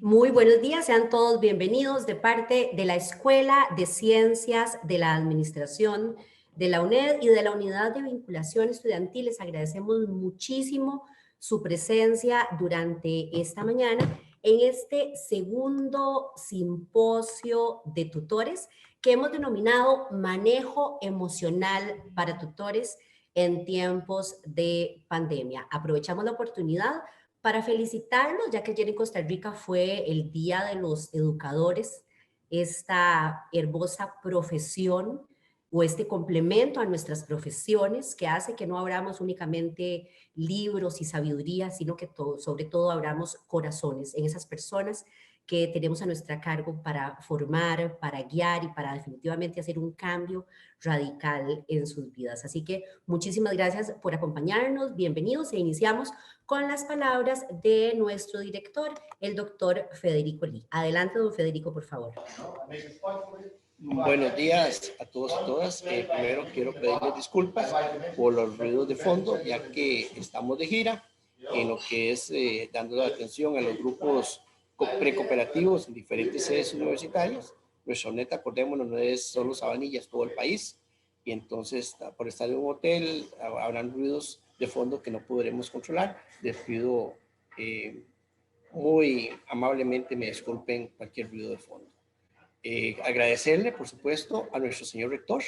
Muy buenos días, sean todos bienvenidos de parte de la Escuela de Ciencias de la Administración de la UNED y de la Unidad de Vinculación Estudiantil. Les agradecemos muchísimo su presencia durante esta mañana en este segundo simposio de tutores que hemos denominado Manejo Emocional para Tutores en tiempos de pandemia. Aprovechamos la oportunidad para felicitarlos, ya que ayer en Costa Rica fue el Día de los Educadores, esta hermosa profesión o este complemento a nuestras profesiones que hace que no abramos únicamente libros y sabiduría, sino que sobre todo abramos corazones en esas personas que tenemos a nuestra cargo para formar, para guiar y para definitivamente hacer un cambio radical en sus vidas. Así que muchísimas gracias por acompañarnos, bienvenidos e iniciamos con las palabras de nuestro director, el doctor Federico Lee. Adelante, don Federico, por favor. Buenos días a todos y todas. Primero quiero pedirles disculpas por los ruidos de fondo, ya que estamos de gira en lo que es dando la atención a los grupos precooperativos en diferentes sedes universitarias. Nuestra neta, acordémonos, no es solo Sabanilla, es todo el país. Y entonces, por estar en un hotel, habrán ruidos de fondo que no podremos controlar. Les pido muy amablemente me disculpen cualquier ruido de fondo. Agradecerle, por supuesto, a nuestro señor rector,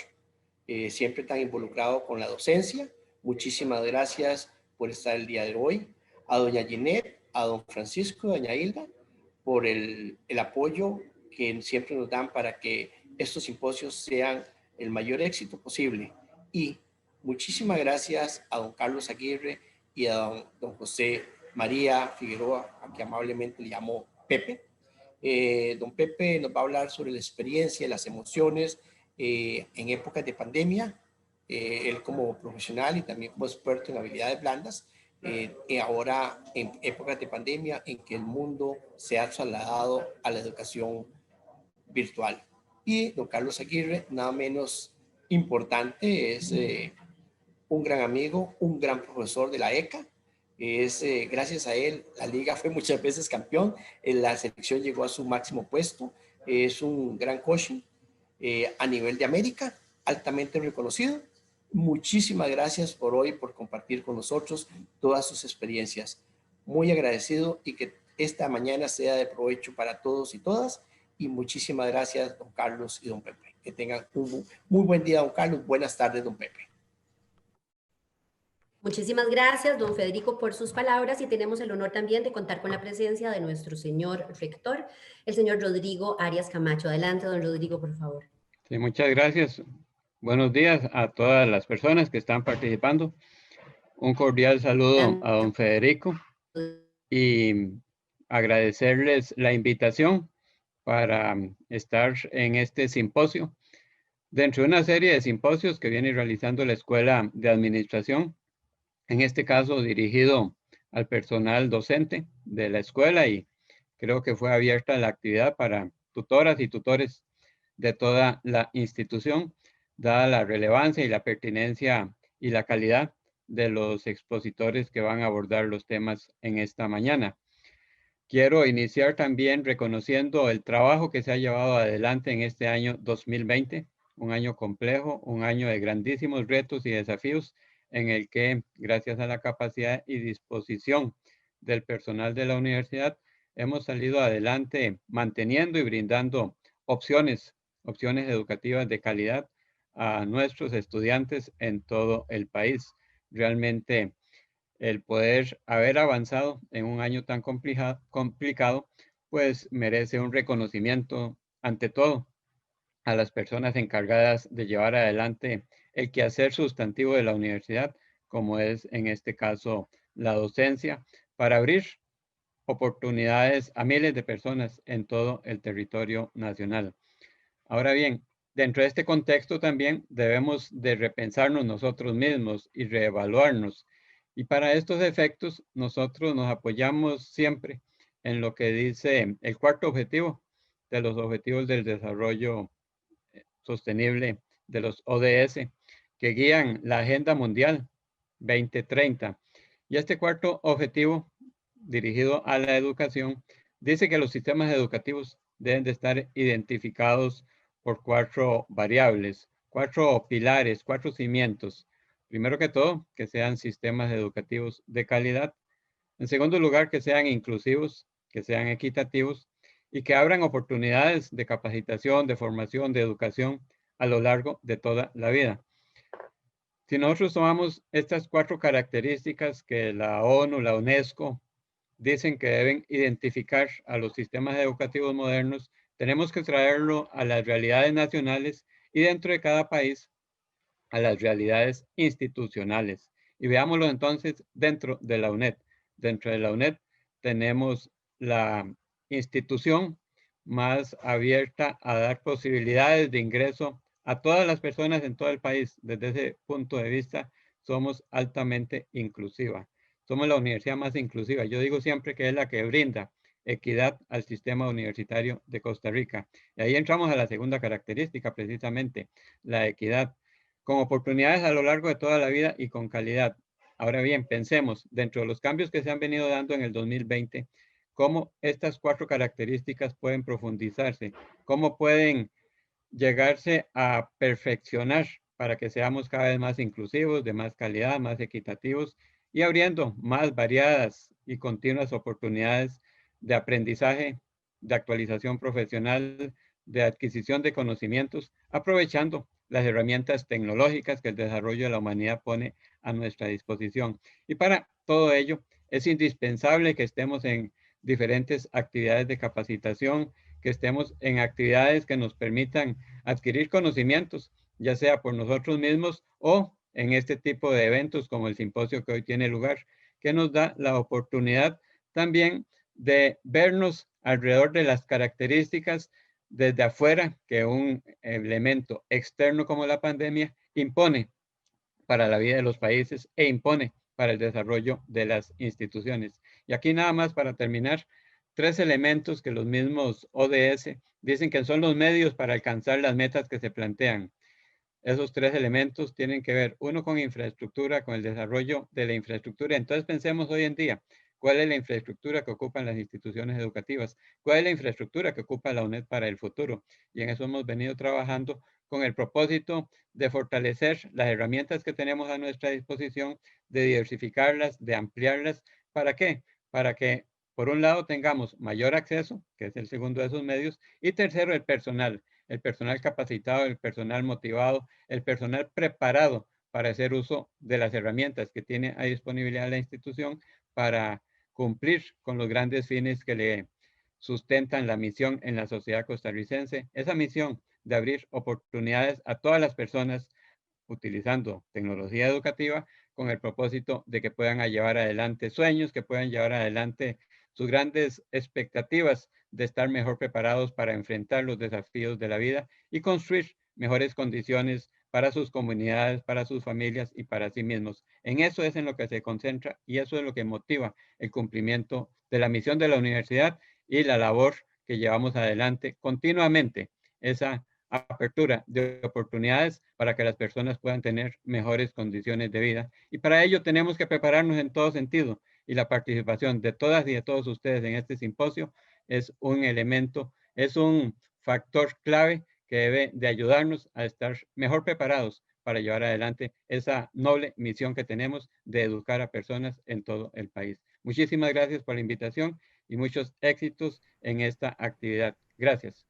siempre tan involucrado con la docencia. Muchísimas gracias por estar el día de hoy. A doña Ginette, a don Francisco, a doña Hilda, por el apoyo que siempre nos dan para que estos simposios sean el mayor éxito posible. Y muchísimas gracias a don Carlos Aguirre y a don José María Figueroa, a que amablemente le llamo Pepe. Don Pepe nos va a hablar sobre la experiencia, las emociones en épocas de pandemia. Él como profesional y también como experto en habilidades blandas, ahora en épocas de pandemia en que el mundo se ha trasladado a la educación virtual. Y don Carlos Aguirre, nada menos importante, es un gran amigo, un gran profesor de la ECA. Gracias a él, la liga fue muchas veces campeón, la selección llegó a su máximo puesto, es un gran coaching a nivel de América, altamente reconocido. Muchísimas gracias por hoy, por compartir con nosotros todas sus experiencias. Muy agradecido y que esta mañana sea de provecho para todos y todas. Y muchísimas gracias, don Carlos y don Pepe. Que tengan un muy buen día, don Carlos. Buenas tardes, don Pepe. Muchísimas gracias, don Federico, por sus palabras y tenemos el honor también de contar con la presencia de nuestro señor rector, el señor Rodrigo Arias Camacho. Adelante, don Rodrigo, por favor. Sí, muchas gracias. Buenos días a todas las personas que están participando. Un cordial saludo a don Federico y agradecerles la invitación para estar en este simposio. Dentro de una serie de simposios que viene realizando la Escuela de Administración, en este caso dirigido al personal docente de la escuela, y creo que fue abierta la actividad para tutoras y tutores de toda la institución, dada la relevancia y la pertinencia y la calidad de los expositores que van a abordar los temas en esta mañana. Quiero iniciar también reconociendo el trabajo que se ha llevado adelante en este año 2020, un año complejo, un año de grandísimos retos y desafíos en el que, gracias a la capacidad y disposición del personal de la universidad, hemos salido adelante manteniendo y brindando opciones educativas de calidad a nuestros estudiantes en todo el país. Realmente el poder haber avanzado en un año tan complicado, pues merece un reconocimiento ante todo a las personas encargadas de llevar adelante el quehacer sustantivo de la universidad, como es en este caso la docencia, para abrir oportunidades a miles de personas en todo el territorio nacional. Ahora bien, dentro de este contexto también debemos de repensarnos nosotros mismos y reevaluarnos. Y para estos efectos, nosotros nos apoyamos siempre en lo que dice el cuarto objetivo de los Objetivos del Desarrollo Sostenible de los ODS, que guían la Agenda Mundial 2030. Y este cuarto objetivo, dirigido a la educación, dice que los sistemas educativos deben de estar identificados por 4 variables, 4 pilares, 4 cimientos. Primero que todo, que sean sistemas educativos de calidad. En segundo lugar, que sean inclusivos, que sean equitativos y que abran oportunidades de capacitación, de formación, de educación a lo largo de toda la vida. Si nosotros tomamos estas 4 características que la ONU, la UNESCO, dicen que deben identificar a los sistemas educativos modernos, tenemos que traerlo a las realidades nacionales y dentro de cada país a las realidades institucionales. Y veámoslo entonces dentro de la UNED. Dentro de la UNED tenemos la institución más abierta a dar posibilidades de ingreso a todas las personas en todo el país. Desde ese punto de vista, somos altamente inclusiva. Somos la universidad más inclusiva. Yo digo siempre que es la que brinda equidad al sistema universitario de Costa Rica. Y ahí entramos a la segunda característica, precisamente, la equidad, con oportunidades a lo largo de toda la vida y con calidad. Ahora bien, pensemos, dentro de los cambios que se han venido dando en el 2020, cómo estas 4 características pueden profundizarse, cómo pueden llegarse a perfeccionar para que seamos cada vez más inclusivos, de más calidad, más equitativos y abriendo más variadas y continuas oportunidades de aprendizaje, de actualización profesional, de adquisición de conocimientos, aprovechando las herramientas tecnológicas que el desarrollo de la humanidad pone a nuestra disposición. Y para todo ello es indispensable que estemos en diferentes actividades de capacitación, que estemos en actividades que nos permitan adquirir conocimientos, ya sea por nosotros mismos o en este tipo de eventos como el simposio que hoy tiene lugar, que nos da la oportunidad también de vernos alrededor de las características desde afuera que un elemento externo como la pandemia impone para la vida de los países e impone para el desarrollo de las instituciones. Y aquí nada más para terminar, 3 elementos que los mismos ODS dicen que son los medios para alcanzar las metas que se plantean. Esos 3 elementos tienen que ver, uno con infraestructura, con el desarrollo de la infraestructura. Entonces pensemos hoy en día, ¿cuál es la infraestructura que ocupan las instituciones educativas? ¿Cuál es la infraestructura que ocupa la UNED para el futuro? Y en eso hemos venido trabajando con el propósito de fortalecer las herramientas que tenemos a nuestra disposición, de diversificarlas, de ampliarlas. ¿Para qué? Para que, por un lado, tengamos mayor acceso, que es el segundo de esos medios, y tercero, el personal capacitado, el personal motivado, el personal preparado para hacer uso de las herramientas que tiene a disponibilidad la institución para cumplir con los grandes fines que le sustentan la misión en la sociedad costarricense. Esa misión de abrir oportunidades a todas las personas utilizando tecnología educativa con el propósito de que puedan llevar adelante sueños, que puedan llevar adelante sus grandes expectativas de estar mejor preparados para enfrentar los desafíos de la vida y construir mejores condiciones para sus comunidades, para sus familias y para sí mismos. En eso es en lo que se concentra y eso es lo que motiva el cumplimiento de la misión de la universidad y la labor que llevamos adelante continuamente, esa apertura de oportunidades para que las personas puedan tener mejores condiciones de vida. Y para ello tenemos que prepararnos en todo sentido y la participación de todas y de todos ustedes en este simposio es un elemento, es un factor clave que debe de ayudarnos a estar mejor preparados para llevar adelante esa noble misión que tenemos de educar a personas en todo el país. Muchísimas gracias por la invitación y muchos éxitos en esta actividad. Gracias.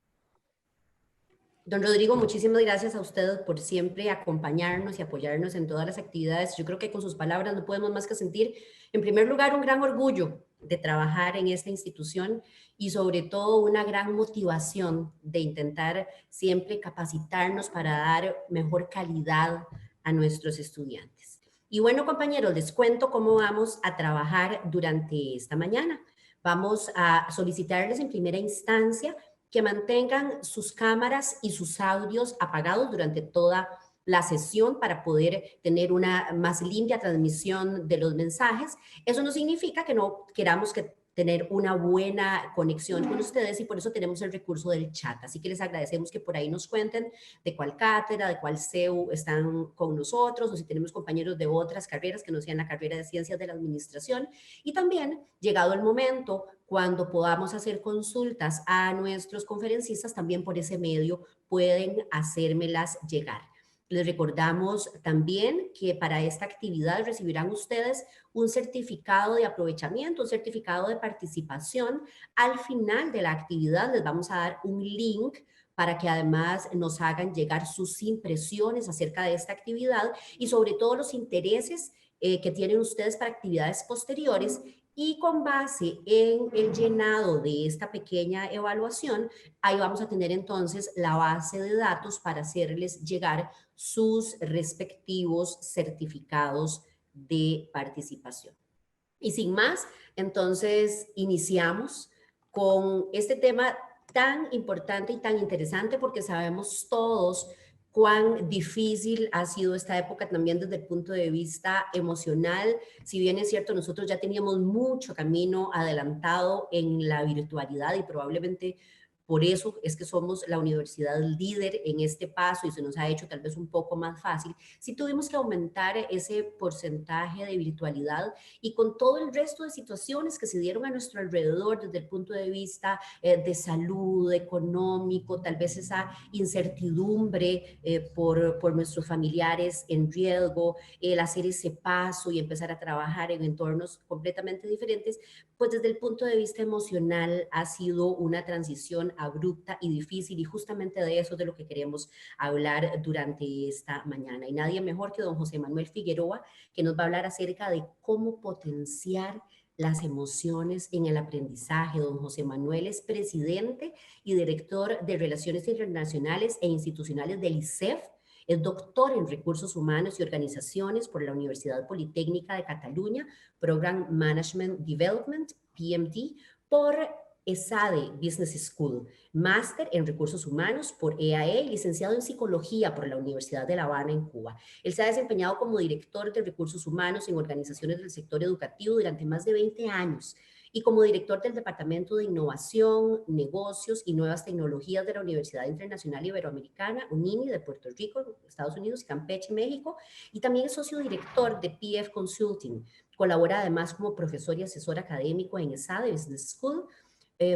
Don Rodrigo, muchísimas gracias a usted por siempre acompañarnos y apoyarnos en todas las actividades. Yo creo que con sus palabras no podemos más que sentir, en primer lugar, un gran orgullo de trabajar en esta institución y sobre todo una gran motivación de intentar siempre capacitarnos para dar mejor calidad a nuestros estudiantes. Y bueno, compañeros, les cuento cómo vamos a trabajar durante esta mañana. Vamos a solicitarles en primera instancia que mantengan sus cámaras y sus audios apagados durante toda la sesión para poder tener una más limpia transmisión de los mensajes. Eso no significa que no queramos que tener una buena conexión con ustedes y por eso tenemos el recurso del chat. Así que les agradecemos que por ahí nos cuenten de cuál cátedra, de cuál CEU están con nosotros o si tenemos compañeros de otras carreras que no sean la carrera de Ciencias de la Administración. Y también, llegado el momento, cuando podamos hacer consultas a nuestros conferencistas, también por ese medio pueden hacérmelas llegar. Les recordamos también que para esta actividad recibirán ustedes un certificado de aprovechamiento, un certificado de participación. Al final de la actividad les vamos a dar un link para que además nos hagan llegar sus impresiones acerca de esta actividad y sobre todo los intereses que tienen ustedes para actividades posteriores. Y con base en el llenado de esta pequeña evaluación, ahí vamos a tener entonces la base de datos para hacerles llegar sus respectivos certificados de participación. Y sin más, entonces iniciamos con este tema tan importante y tan interesante porque sabemos todos cuán difícil ha sido esta época también desde el punto de vista emocional. Si bien es cierto, nosotros ya teníamos mucho camino adelantado en la virtualidad y probablemente por eso es que somos la universidad líder en este paso y se nos ha hecho tal vez un poco más fácil. Sí tuvimos que aumentar ese porcentaje de virtualidad y con todo el resto de situaciones que se dieron a nuestro alrededor desde el punto de vista de salud, económico, tal vez esa incertidumbre por nuestros familiares en riesgo, el hacer ese paso y empezar a trabajar en entornos completamente diferentes, pues desde el punto de vista emocional ha sido una transición abrupta y difícil y justamente de eso es de lo que queremos hablar durante esta mañana. Y nadie mejor que don José Manuel Figueroa, que nos va a hablar acerca de cómo potenciar las emociones en el aprendizaje. Don José Manuel es presidente y director de Relaciones Internacionales e Institucionales del ICEF. Es doctor en Recursos Humanos y Organizaciones por la Universidad Politécnica de Cataluña, Program Management Development, PMD, por ESADE Business School, máster en Recursos Humanos por EAE y licenciado en Psicología por la Universidad de La Habana en Cuba. Él se ha desempeñado como director de Recursos Humanos en organizaciones del sector educativo durante más de 20 años y como director del Departamento de Innovación, Negocios y Nuevas Tecnologías de la Universidad Internacional Iberoamericana, UNINI, de Puerto Rico, Estados Unidos, y Campeche, México, y también es socio director de PF Consulting. Colabora además como profesor y asesor académico en ESADE Business School,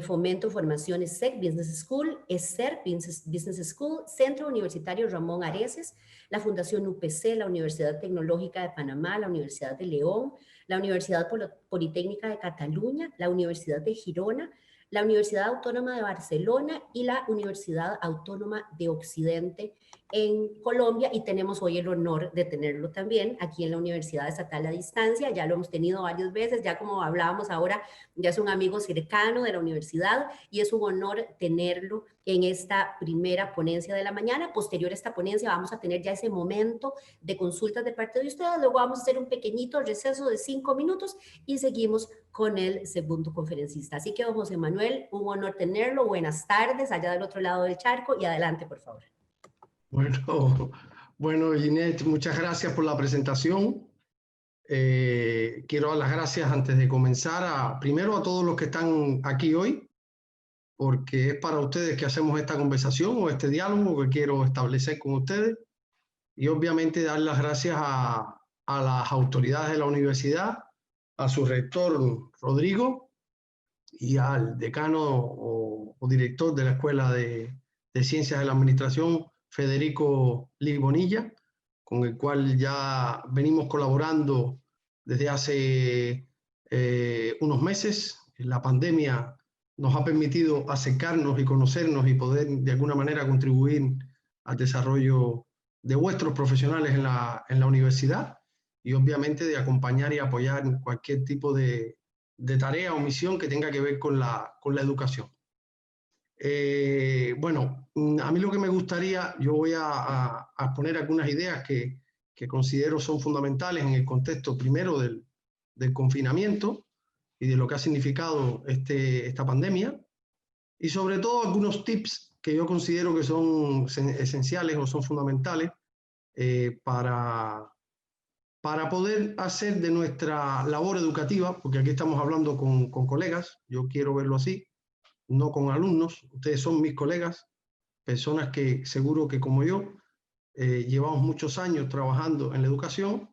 Fomento Formación ESSEC Business School, ESSER Business School, Centro Universitario Ramón Areces, la Fundación UPC, la Universidad Tecnológica de Panamá, la Universidad de León, la Universidad Politécnica de Cataluña, la Universidad de Girona, la Universidad Autónoma de Barcelona y la Universidad Autónoma de Occidente en Colombia, y tenemos hoy el honor de tenerlo también aquí en la Universidad Estatal a Distancia. Ya lo hemos tenido varias veces, ya como hablábamos ahora, ya es un amigo cercano de la universidad y es un honor tenerlo en esta primera ponencia de la mañana. Posterior a esta ponencia vamos a tener ya ese momento de consultas de parte de ustedes, luego vamos a hacer un pequeñito receso de 5 minutos y seguimos con el segundo conferencista. Así que, don José Manuel, un honor tenerlo. Buenas tardes, allá del otro lado del charco, y adelante, por favor. Bueno, Ginette, muchas gracias por la presentación. Quiero dar las gracias antes de comenzar primero a todos los que están aquí hoy, porque es para ustedes que hacemos esta conversación o este diálogo que quiero establecer con ustedes, y obviamente dar las gracias a las autoridades de la universidad, a su rector Rodrigo y al decano o director de la Escuela de Ciencias de la Administración, Federico Libonilla, con el cual ya venimos colaborando desde hace unos meses. La pandemia nos ha permitido acercarnos y conocernos y poder de alguna manera contribuir al desarrollo de vuestros profesionales en la universidad y obviamente de acompañar y apoyar cualquier tipo de tarea o misión que tenga que ver con la educación. Bueno, a mí lo que me gustaría, yo voy a exponer algunas ideas que considero son fundamentales en el contexto primero del confinamiento y de lo que ha significado esta pandemia, y sobre todo algunos tips que yo considero que son esenciales o son fundamentales para para poder hacer de nuestra labor educativa, porque aquí estamos hablando con colegas, yo quiero verlo así, no con alumnos, ustedes son mis colegas, personas que seguro que como yo, llevamos muchos años trabajando en la educación,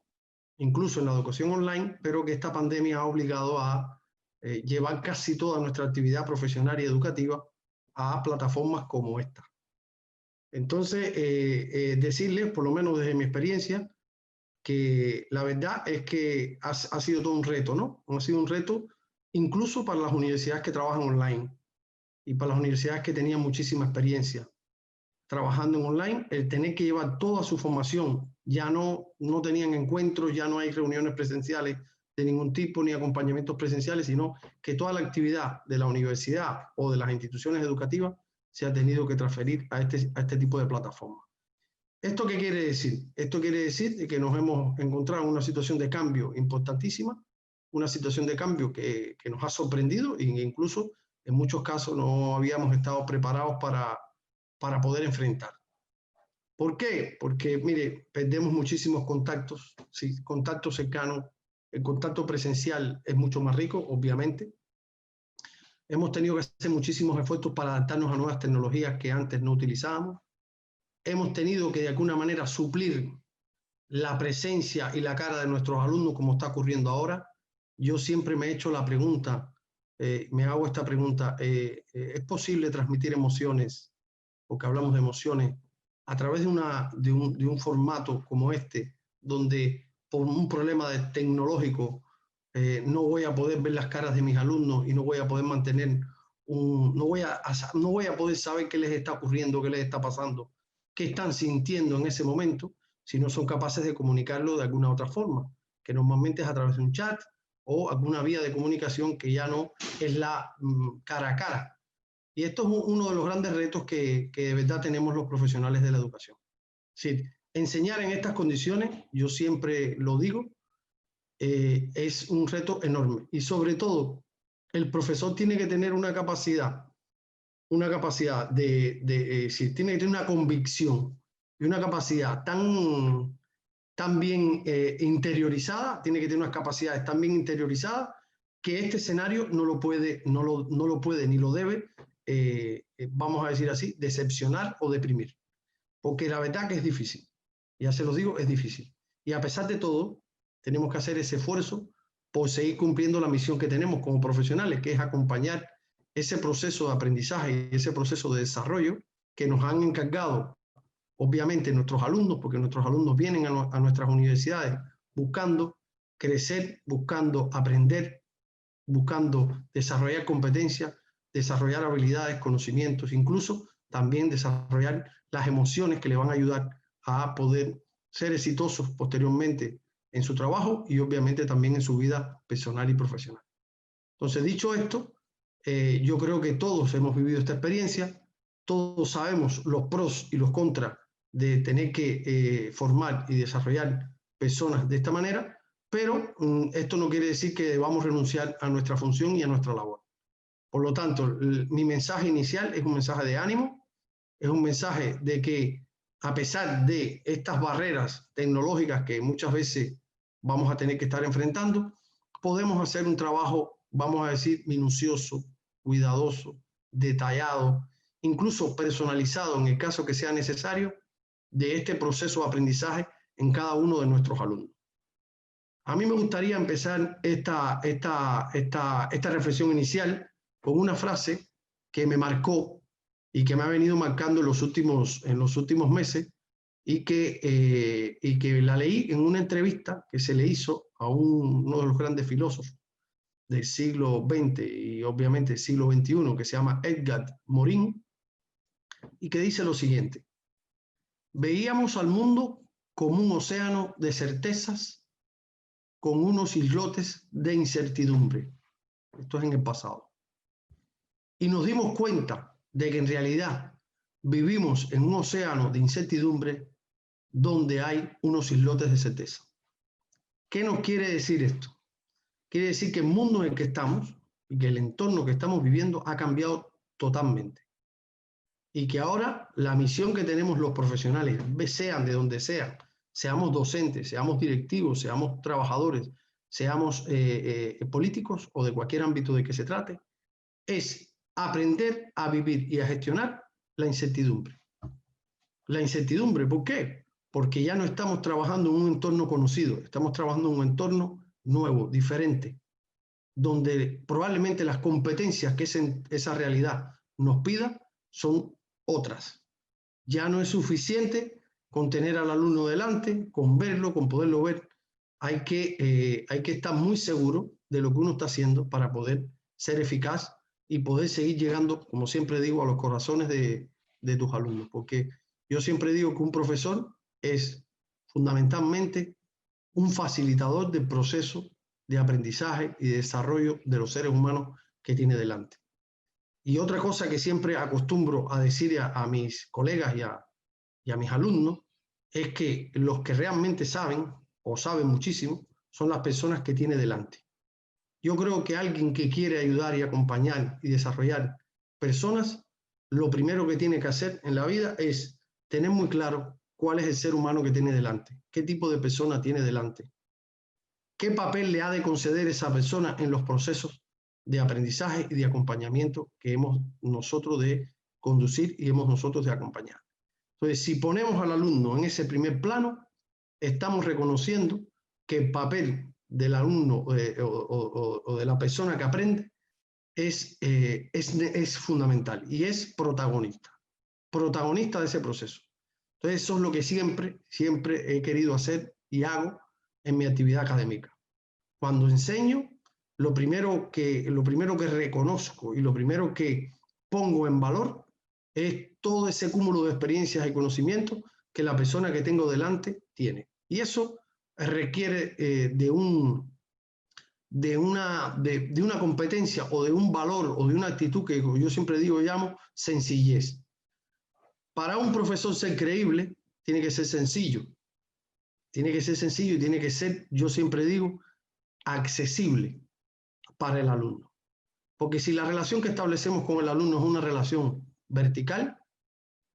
incluso en la educación online, pero que esta pandemia ha obligado a llevar casi toda nuestra actividad profesional y educativa a plataformas como esta. Entonces, decirles, por lo menos desde mi experiencia, que la verdad es que ha sido todo un reto, ¿no? Ha sido un reto incluso para las universidades que trabajan online y para las universidades que tenían muchísima experiencia trabajando en online, el tener que llevar toda su formación, ya no tenían encuentros, ya no hay reuniones presenciales de ningún tipo, ni acompañamientos presenciales, sino que toda la actividad de la universidad o de las instituciones educativas se ha tenido que transferir a este tipo de plataformas. ¿Esto qué quiere decir? Esto quiere decir que nos hemos encontrado en una situación de cambio importantísima, una situación de cambio que nos ha sorprendido e incluso en muchos casos no habíamos estado preparados para poder enfrentar. ¿Por qué? Porque, mire, perdemos muchísimos contactos, sí, contactos cercanos, el contacto presencial es mucho más rico, obviamente. Hemos tenido que hacer muchísimos esfuerzos para adaptarnos a nuevas tecnologías que antes no utilizábamos. Hemos tenido que de alguna manera suplir la presencia y la cara de nuestros alumnos como está ocurriendo ahora. Yo siempre me he hecho la pregunta, me hago esta pregunta, ¿es posible transmitir emociones, porque hablamos de emociones, a través de un formato como este, donde por un problema tecnológico no voy a poder ver las caras de mis alumnos y no voy a poder mantener no voy a poder saber qué les está ocurriendo, qué les está pasando, qué están sintiendo en ese momento, si no son capaces de comunicarlo de alguna otra forma, que normalmente es a través de un chat o alguna vía de comunicación que ya no es la cara a cara. Y esto es uno de los grandes retos que de verdad tenemos los profesionales de la educación. Sí, enseñar en estas condiciones, yo siempre lo digo, es un reto enorme. Y sobre todo, el profesor tiene que tener una capacidad sí, tiene que tener una convicción y una capacidad tan bien interiorizada, tiene que tener unas capacidades tan bien interiorizadas que este escenario no lo puede ni lo debe, vamos a decir así, decepcionar o deprimir. Porque la verdad que es difícil. Ya se los digo, es difícil. Y a pesar de todo, tenemos que hacer ese esfuerzo por seguir cumpliendo la misión que tenemos como profesionales, que es acompañar ese proceso de aprendizaje y ese proceso de desarrollo que nos han encargado, obviamente, nuestros alumnos, porque nuestros alumnos vienen a nuestras universidades buscando crecer, buscando aprender, buscando desarrollar competencias, desarrollar habilidades, conocimientos, incluso también desarrollar las emociones que le van a ayudar a poder ser exitosos posteriormente en su trabajo y obviamente también en su vida personal y profesional. Entonces, dicho esto, yo creo que todos hemos vivido esta experiencia, todos sabemos los pros y los contras de tener que formar y desarrollar personas de esta manera, pero esto no quiere decir que debamos renunciar a nuestra función y a nuestra labor. Por lo tanto, mi mensaje inicial es un mensaje de ánimo, es un mensaje de que a pesar de estas barreras tecnológicas que muchas veces vamos a tener que estar enfrentando, podemos hacer un trabajo, vamos a decir, minucioso, cuidadoso, detallado, incluso personalizado en el caso que sea necesario, de este proceso de aprendizaje en cada uno de nuestros alumnos. A mí me gustaría empezar esta reflexión inicial con una frase que me marcó y que me ha venido marcando en los últimos meses y que la leí en una entrevista que se le hizo a uno de los grandes filósofos del siglo XX y obviamente del siglo XXI, que se llama Edgar Morin, y que dice lo siguiente: veíamos al mundo como un océano de certezas con unos islotes de incertidumbre. Esto es en el pasado. Y nos dimos cuenta de que en realidad vivimos en un océano de incertidumbre donde hay unos islotes de certeza. ¿Qué nos quiere decir esto? Quiere decir que el mundo en el que estamos y que el entorno que estamos viviendo ha cambiado totalmente. Y que ahora la misión que tenemos los profesionales, sean de donde sean, seamos docentes, seamos directivos, seamos trabajadores, seamos políticos o de cualquier ámbito de que se trate, es aprender a vivir y a gestionar la incertidumbre. La incertidumbre, ¿por qué? Porque ya no estamos trabajando en un entorno conocido, estamos trabajando en un entorno nuevo, diferente, donde probablemente las competencias que esa realidad nos pida son otras. Ya no es suficiente con tener al alumno delante, con verlo, con poderlo ver. Hay que estar muy seguro de lo que uno está haciendo para poder ser eficaz y poder seguir llegando, como siempre digo, a los corazones de tus alumnos. Porque yo siempre digo que un profesor es fundamentalmente un facilitador del proceso de aprendizaje y de desarrollo de los seres humanos que tiene delante. Y otra cosa que siempre acostumbro a decir a mis colegas y a mis alumnos es que los que realmente saben o saben muchísimo son las personas que tiene delante. Yo creo que alguien que quiere ayudar y acompañar y desarrollar personas, lo primero que tiene que hacer en la vida es tener muy claro cuál es el ser humano que tiene delante, qué tipo de persona tiene delante, qué papel le ha de conceder esa persona en los procesos de aprendizaje y de acompañamiento que hemos nosotros de conducir y hemos nosotros de acompañar. Entonces, si ponemos al alumno en ese primer plano, estamos reconociendo que el papel del alumno o de la persona que aprende es fundamental y es protagonista de ese proceso. Entonces, eso es lo que siempre he querido hacer y hago en mi actividad académica. Cuando enseño, lo primero que reconozco y lo primero que pongo en valor es todo ese cúmulo de experiencias y conocimientos que la persona que tengo delante tiene. Y eso requiere de una competencia o de un valor o de una actitud que yo siempre llamo sencillez. Para un profesor ser creíble, tiene que ser sencillo. Tiene que ser sencillo y tiene que ser, yo siempre digo, accesible para el alumno. Porque si la relación que establecemos con el alumno es una relación vertical,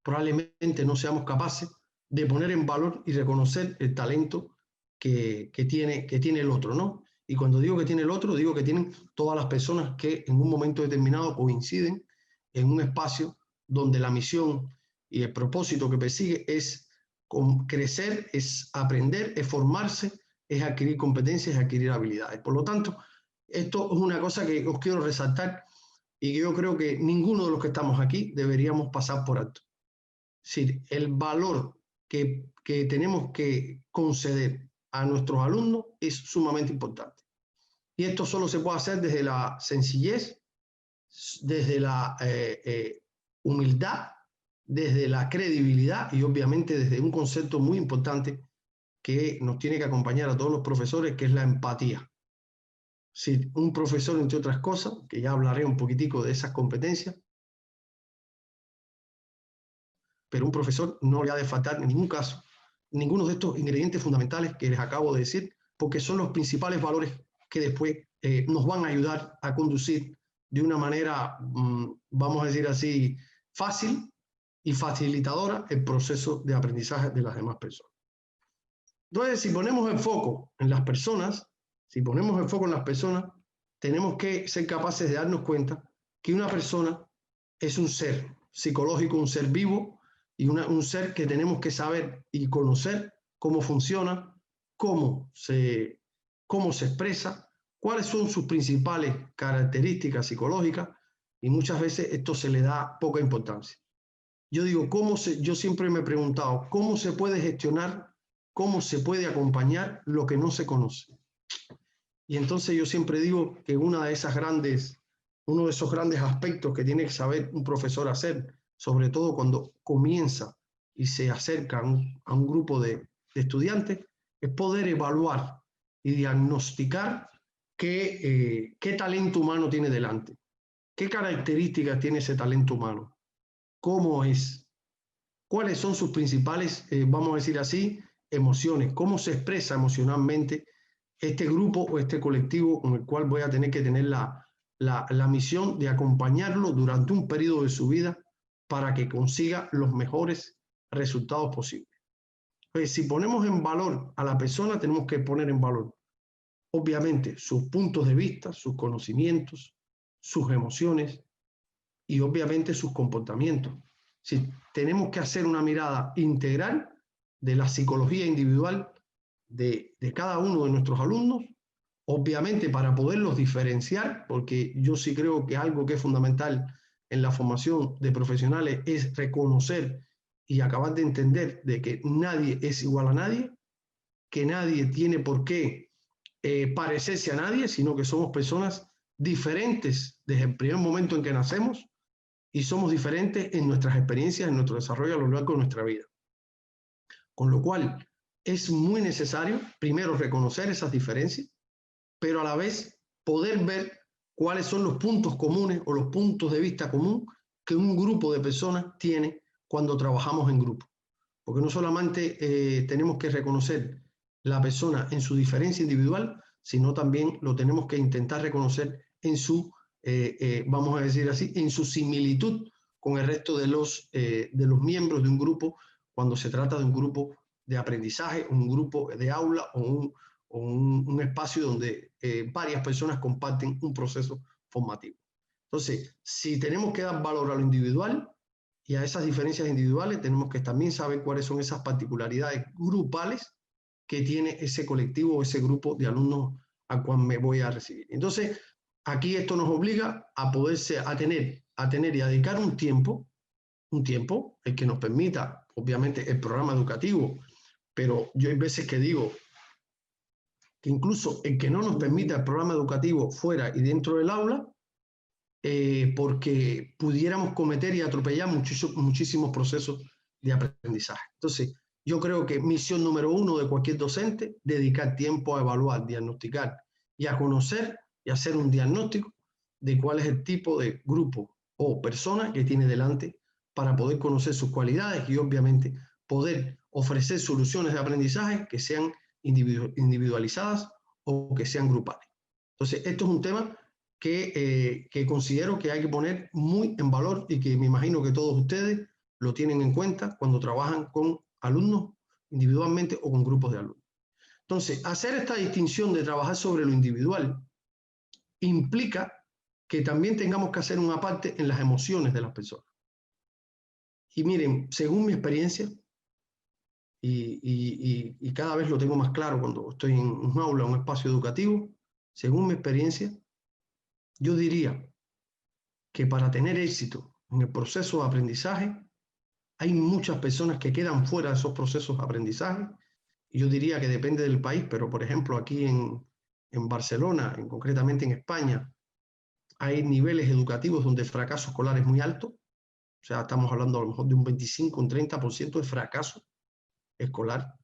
probablemente no seamos capaces de poner en valor y reconocer el talento que tiene el otro, ¿no? Y cuando digo que tiene el otro, digo que tienen todas las personas que en un momento determinado coinciden en un espacio donde la misión y el propósito que persigue es crecer, es aprender, es formarse, es adquirir competencias, es adquirir habilidades. Por lo tanto, esto es una cosa que os quiero resaltar y que yo creo que ninguno de los que estamos aquí deberíamos pasar por alto. Es decir, el valor que tenemos que conceder a nuestros alumnos es sumamente importante. Y esto solo se puede hacer desde la sencillez, desde la humildad, desde la credibilidad y obviamente desde un concepto muy importante que nos tiene que acompañar a todos los profesores, que es la empatía. Si un profesor, entre otras cosas, que ya hablaré un poquitico de esas competencias, pero un profesor no le ha de faltar en ningún caso ninguno de estos ingredientes fundamentales que les acabo de decir, porque son los principales valores que después nos van a ayudar a conducir de una manera, vamos a decir así, fácil y facilitadora el proceso de aprendizaje de las demás personas. Entonces, si ponemos el foco en las personas, tenemos que ser capaces de darnos cuenta que una persona es un ser psicológico, un ser vivo y un ser que tenemos que saber y conocer cómo funciona, cómo se expresa, cuáles son sus principales características psicológicas y muchas veces esto se le da poca importancia. Yo digo, yo siempre me he preguntado, ¿cómo se puede gestionar, cómo se puede acompañar lo que no se conoce? Y entonces yo siempre digo que uno de esos grandes aspectos que tiene que saber un profesor hacer, sobre todo cuando comienza y se acerca a un grupo de estudiantes, es poder evaluar y diagnosticar qué talento humano tiene delante, qué características tiene ese talento humano, cómo es, cuáles son sus principales, vamos a decir así, emociones, cómo se expresa emocionalmente este grupo o este colectivo con el cual voy a tener que tener la misión de acompañarlo durante un periodo de su vida para que consiga los mejores resultados posibles. Pues si ponemos en valor a la persona, tenemos que poner en valor, obviamente, sus puntos de vista, sus conocimientos, sus emociones y obviamente sus comportamientos. Si tenemos que hacer una mirada integral de la psicología individual de cada uno de nuestros alumnos, obviamente para poderlos diferenciar, porque yo sí creo que algo que es fundamental en la formación de profesionales es reconocer y acabar de entender de que nadie es igual a nadie, que nadie tiene por qué parecerse a nadie, sino que somos personas diferentes desde el primer momento en que nacemos y somos diferentes en nuestras experiencias, en nuestro desarrollo a lo largo de nuestra vida. Con lo cual, es muy necesario, primero, reconocer esas diferencias, pero a la vez poder ver cuáles son los puntos comunes o los puntos de vista común que un grupo de personas tiene cuando trabajamos en grupo. Porque no solamente tenemos que reconocer la persona en su diferencia individual, sino también lo tenemos que intentar reconocer en su, vamos a decir así, en su similitud con el resto de los miembros de un grupo cuando se trata de un grupo de aprendizaje, un grupo de aula o un espacio donde varias personas comparten un proceso formativo. Entonces, si tenemos que dar valor a lo individual y a esas diferencias individuales, tenemos que también saber cuáles son esas particularidades grupales que tiene ese colectivo o ese grupo de alumnos a cual me voy a recibir. Entonces, aquí esto nos obliga a poderse a tener y a dedicar un tiempo el que nos permita, obviamente, el programa educativo, pero yo hay veces que digo que incluso el que no nos permita el programa educativo fuera y dentro del aula, porque pudiéramos cometer y atropellar muchísimos procesos de aprendizaje. Entonces, yo creo que misión número 1 de cualquier docente, dedicar tiempo a evaluar, diagnosticar y a conocer y hacer un diagnóstico de cuál es el tipo de grupo o persona que tiene delante para poder conocer sus cualidades y obviamente poder ofrecer soluciones de aprendizaje que sean individualizadas o que sean grupales. Entonces, esto es un tema que considero que hay que poner muy en valor y que me imagino que todos ustedes lo tienen en cuenta cuando trabajan con alumnos individualmente o con grupos de alumnos. Entonces, hacer esta distinción de trabajar sobre lo individual implica que también tengamos que hacer una parte en las emociones de las personas. Y miren, según mi experiencia, y cada vez lo tengo más claro cuando estoy en un aula, un espacio educativo, según mi experiencia, yo diría que para tener éxito en el proceso de aprendizaje, hay muchas personas que quedan fuera de esos procesos de aprendizaje. Y yo diría que depende del país, pero por ejemplo aquí en Barcelona, concretamente en España, hay niveles educativos donde el fracaso escolar es muy alto. O sea, estamos hablando a lo mejor de un 25, un 30% de fracaso escolar.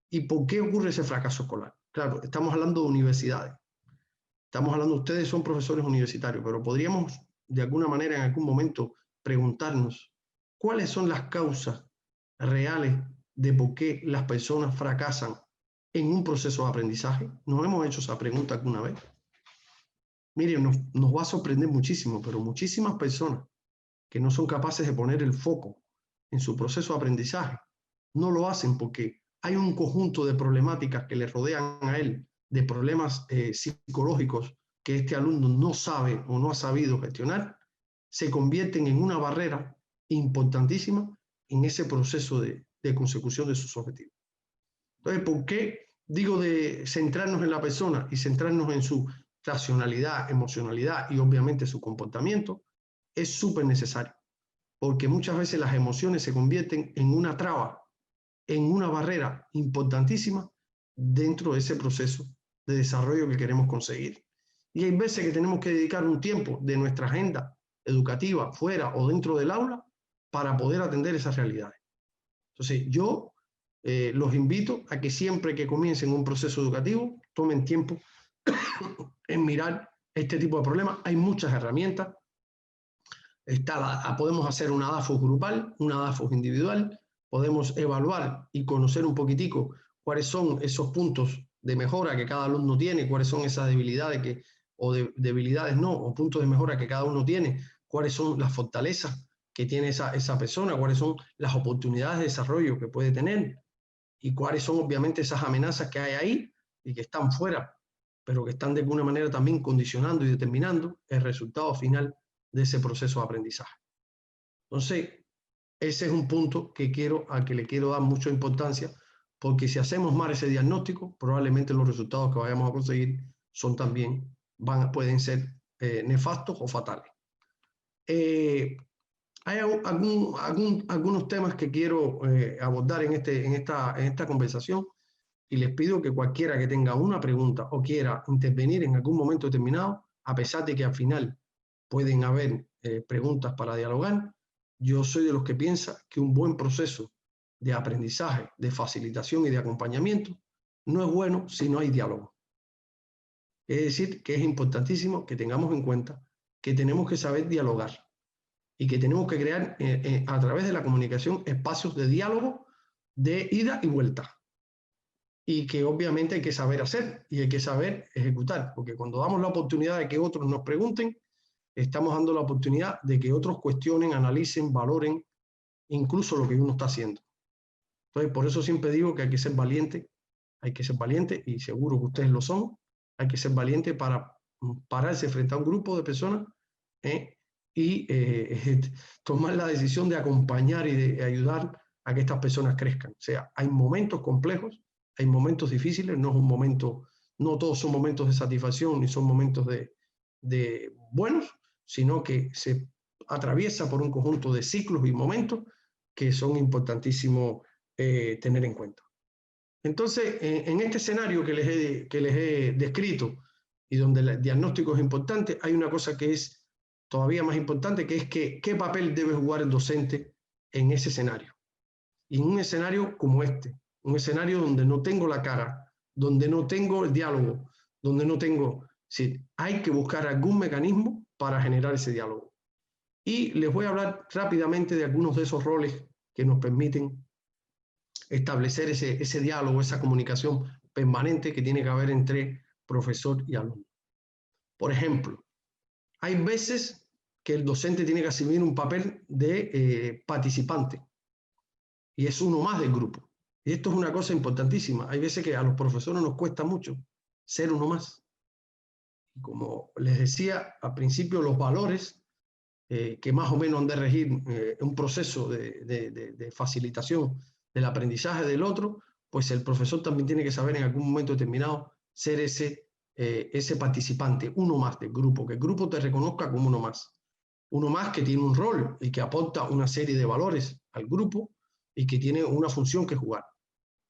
¿Y por qué ocurre ese fracaso escolar? Claro, estamos hablando de universidades. Estamos hablando, ustedes son profesores universitarios, pero podríamos de alguna manera en algún momento preguntarnos cuáles son las causas reales de por qué las personas fracasan en un proceso de aprendizaje. ¿Nos hemos hecho esa pregunta alguna vez? Miren, nos va a sorprender muchísimo, pero muchísimas personas que no son capaces de poner el foco en su proceso de aprendizaje no lo hacen porque hay un conjunto de problemáticas que le rodean a él, de problemas psicológicos que este alumno no sabe o no ha sabido gestionar, se convierten en una barrera importantísima en ese proceso de consecución de sus objetivos. Entonces, ¿por qué digo de centrarnos en la persona y centrarnos en su racionalidad, emocionalidad y obviamente su comportamiento? Es súper necesario, porque muchas veces las emociones se convierten en una traba, en una barrera importantísima dentro de ese proceso de desarrollo que queremos conseguir. Y hay veces que tenemos que dedicar un tiempo de nuestra agenda educativa, fuera o dentro del aula, para poder atender esas realidades. Entonces, yo los invito a que siempre que comiencen un proceso educativo, tomen tiempo en mirar este tipo de problemas. Hay muchas herramientas. Podemos hacer una DAFO grupal, una DAFO individual, podemos evaluar y conocer un poquitico cuáles son esos puntos de mejora que cada alumno tiene, cuáles son esas debilidades debilidades no, o puntos de mejora que cada uno tiene, cuáles son las fortalezas que tiene esa persona, cuáles son las oportunidades de desarrollo que puede tener. y cuáles son obviamente esas amenazas que hay ahí y que están fuera, pero que están de alguna manera también condicionando y determinando el resultado final de ese proceso de aprendizaje. Entonces, ese es un punto al que le quiero dar mucha importancia, porque si hacemos mal ese diagnóstico, probablemente los resultados que vayamos a conseguir pueden ser nefastos o fatales. Hay algunos temas que quiero abordar en esta conversación, y les pido que cualquiera que tenga una pregunta o quiera intervenir en algún momento determinado, a pesar de que al final pueden haber preguntas para dialogar, yo soy de los que piensa que un buen proceso de aprendizaje, de facilitación y de acompañamiento no es bueno si no hay diálogo. Es decir, que es importantísimo que tengamos en cuenta que tenemos que saber dialogar y que tenemos que crear a través de la comunicación espacios de diálogo, de ida y vuelta. Y que obviamente hay que saber hacer y hay que saber ejecutar, porque cuando damos la oportunidad de que otros nos pregunten, estamos dando la oportunidad de que otros cuestionen, analicen, valoren incluso lo que uno está haciendo. Entonces, por eso siempre digo que hay que ser valiente y seguro que ustedes lo son. Hay que ser valiente para pararse frente a un grupo de personas y tomar la decisión de acompañar y de ayudar a que estas personas crezcan. O sea, hay momentos complejos, hay momentos difíciles, no todos son momentos de satisfacción ni son momentos de buenos, sino que se atraviesa por un conjunto de ciclos y momentos que son importantísimos tener en cuenta. Entonces, en este escenario que les he descrito y donde el diagnóstico es importante, hay una cosa que es todavía más importante, que es qué papel debe jugar el docente en ese escenario. Y en un escenario como este, un escenario donde no tengo la cara, donde no tengo el diálogo, donde no tengo... Sí, hay que buscar algún mecanismo para generar ese diálogo. Y les voy a hablar rápidamente de algunos de esos roles que nos permiten establecer ese diálogo, esa comunicación permanente que tiene que haber entre profesor y alumno. Por ejemplo, hay veces que el docente tiene que asumir un papel de participante y es uno más del grupo. Y esto es una cosa importantísima. Hay veces que a los profesores nos cuesta mucho ser uno más. Y como les decía al principio, los valores que más o menos han de regir un proceso de facilitación del aprendizaje del otro, pues el profesor también tiene que saber en algún momento determinado ser ese participante, uno más del grupo, que el grupo te reconozca como uno más que tiene un rol y que aporta una serie de valores al grupo y que tiene una función que jugar.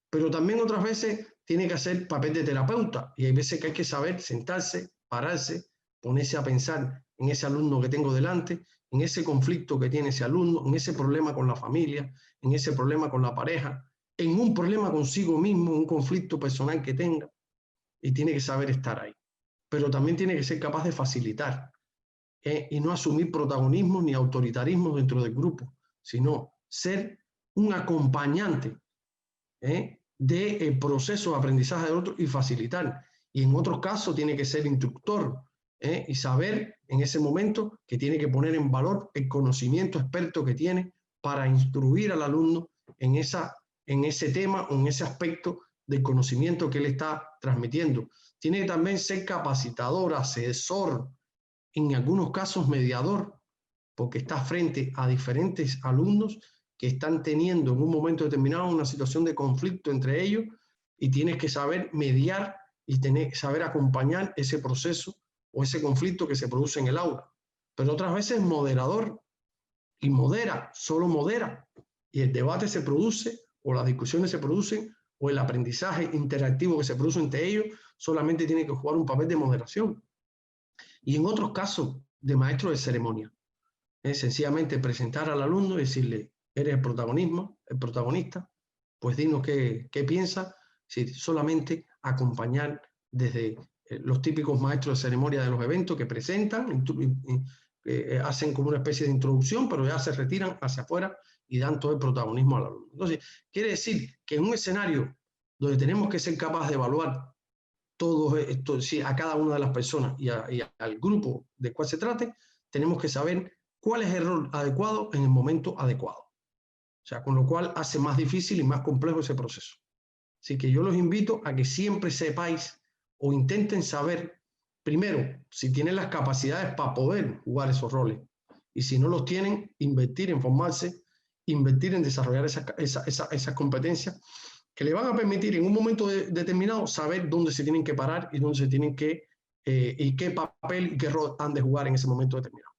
Pero también otras veces tiene que hacer papel de terapeuta y hay veces que hay que saber sentarse, pararse, ponerse a pensar en ese alumno que tengo delante, en ese conflicto que tiene ese alumno, en ese problema con la familia, en ese problema con la pareja, en un problema consigo mismo, un conflicto personal que tenga, y tiene que saber estar ahí. Pero también tiene que ser capaz de facilitar y no asumir protagonismo ni autoritarismo dentro del grupo, sino ser un acompañante del proceso de aprendizaje del otro y facilitar. Y en otros casos tiene que ser instructor y saber en ese momento que tiene que poner en valor el conocimiento experto que tiene para instruir al alumno en ese tema o en ese aspecto del conocimiento que él está transmitiendo. Tiene que también ser capacitador, asesor, en algunos casos mediador, porque está frente a diferentes alumnos que están teniendo en un momento determinado una situación de conflicto entre ellos y tienes que saber mediar y saber acompañar ese proceso o ese conflicto que se produce en el aula. Pero otras veces moderador y modera, solo modera y el debate se produce o las discusiones se producen o el aprendizaje interactivo que se produce entre ellos solamente tiene que jugar un papel de moderación. Y en otros casos de maestro de ceremonia, sencillamente presentar al alumno y decirle: eres el protagonista, pues dinos qué piensas. Solamente acompañar desde los típicos maestros de ceremonia de los eventos que presentan, hacen como una especie de introducción, pero ya se retiran hacia afuera y dan todo el protagonismo al alumno. Entonces, quiere decir que en un escenario donde tenemos que ser capaces de evaluar todo esto, a cada una de las personas y al grupo del cual se trate, tenemos que saber cuál es el rol adecuado en el momento adecuado. O sea, con lo cual hace más difícil y más complejo ese proceso. Así que yo los invito a que siempre sepáis o intenten saber, primero, si tienen las capacidades para poder jugar esos roles. Y si no los tienen, invertir en formarse, invertir en desarrollar esas competencias que le van a permitir en un momento determinado saber dónde se tienen que parar y dónde se tienen que, y qué papel y qué rol han de jugar en ese momento determinado.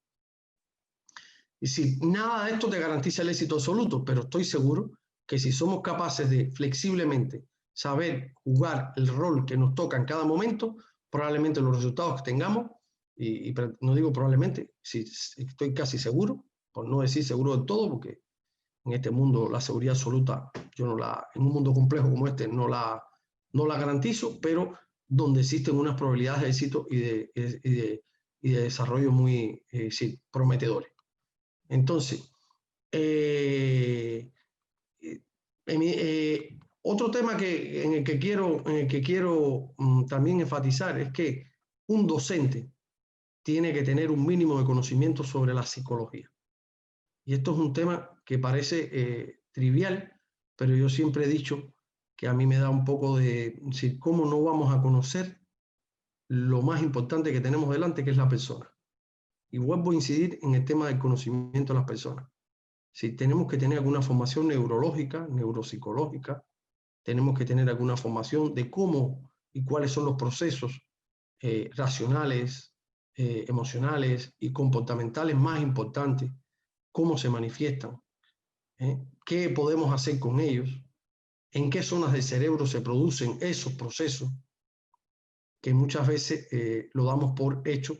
Y si nada de esto te garantiza el éxito absoluto, pero estoy seguro que si somos capaces de flexiblemente saber jugar el rol que nos toca en cada momento, probablemente los resultados que tengamos, y no digo probablemente, si estoy casi seguro, por no decir seguro del todo, porque en este mundo la seguridad absoluta, yo no la, en un mundo complejo como este no la garantizo, pero donde existen unas probabilidades de éxito y de desarrollo muy sí, prometedores. Entonces, otro tema en el que quiero también enfatizar es que un docente tiene que tener un mínimo de conocimiento sobre la psicología. Y esto es un tema que parece trivial, pero yo siempre he dicho que a mí me da un poco de decir, ¿cómo no vamos a conocer lo más importante que tenemos delante, que es la persona? Y vuelvo a incidir en el tema del conocimiento de las personas. Si tenemos que tener alguna formación neurológica, neuropsicológica, tenemos que tener alguna formación de cómo y cuáles son los procesos racionales, emocionales y comportamentales más importantes, cómo se manifiestan, qué podemos hacer con ellos, en qué zonas del cerebro se producen esos procesos, que muchas veces lo damos por hecho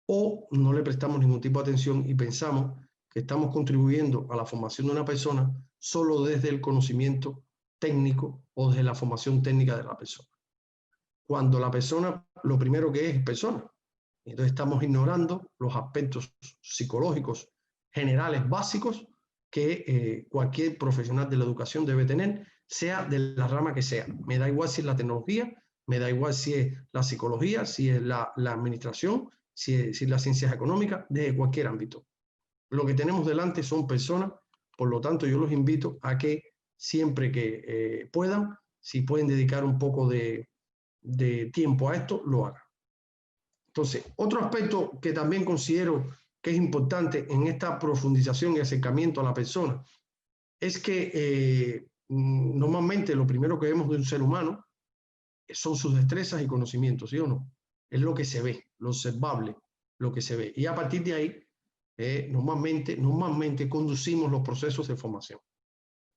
o no le prestamos ningún tipo de atención y pensamos que estamos contribuyendo a la formación de una persona solo desde el conocimiento técnico o desde la formación técnica de la persona. Cuando la persona, lo primero que es persona. Entonces estamos ignorando los aspectos psicológicos generales básicos que cualquier profesional de la educación debe tener, sea de la rama que sea. Me da igual si es la tecnología, me da igual si es la psicología, si es la administración, si es las ciencias económicas, de cualquier ámbito. Lo que tenemos delante son personas, por lo tanto yo los invito a que siempre que puedan, si pueden dedicar un poco de tiempo a esto, lo hagan. Entonces, otro aspecto que también considero que es importante en esta profundización y acercamiento a la persona es que normalmente lo primero que vemos de un ser humano son sus destrezas y conocimientos, ¿sí o no? Es lo que se ve, lo observable, lo que se ve. Y a partir de ahí, normalmente conducimos los procesos de formación.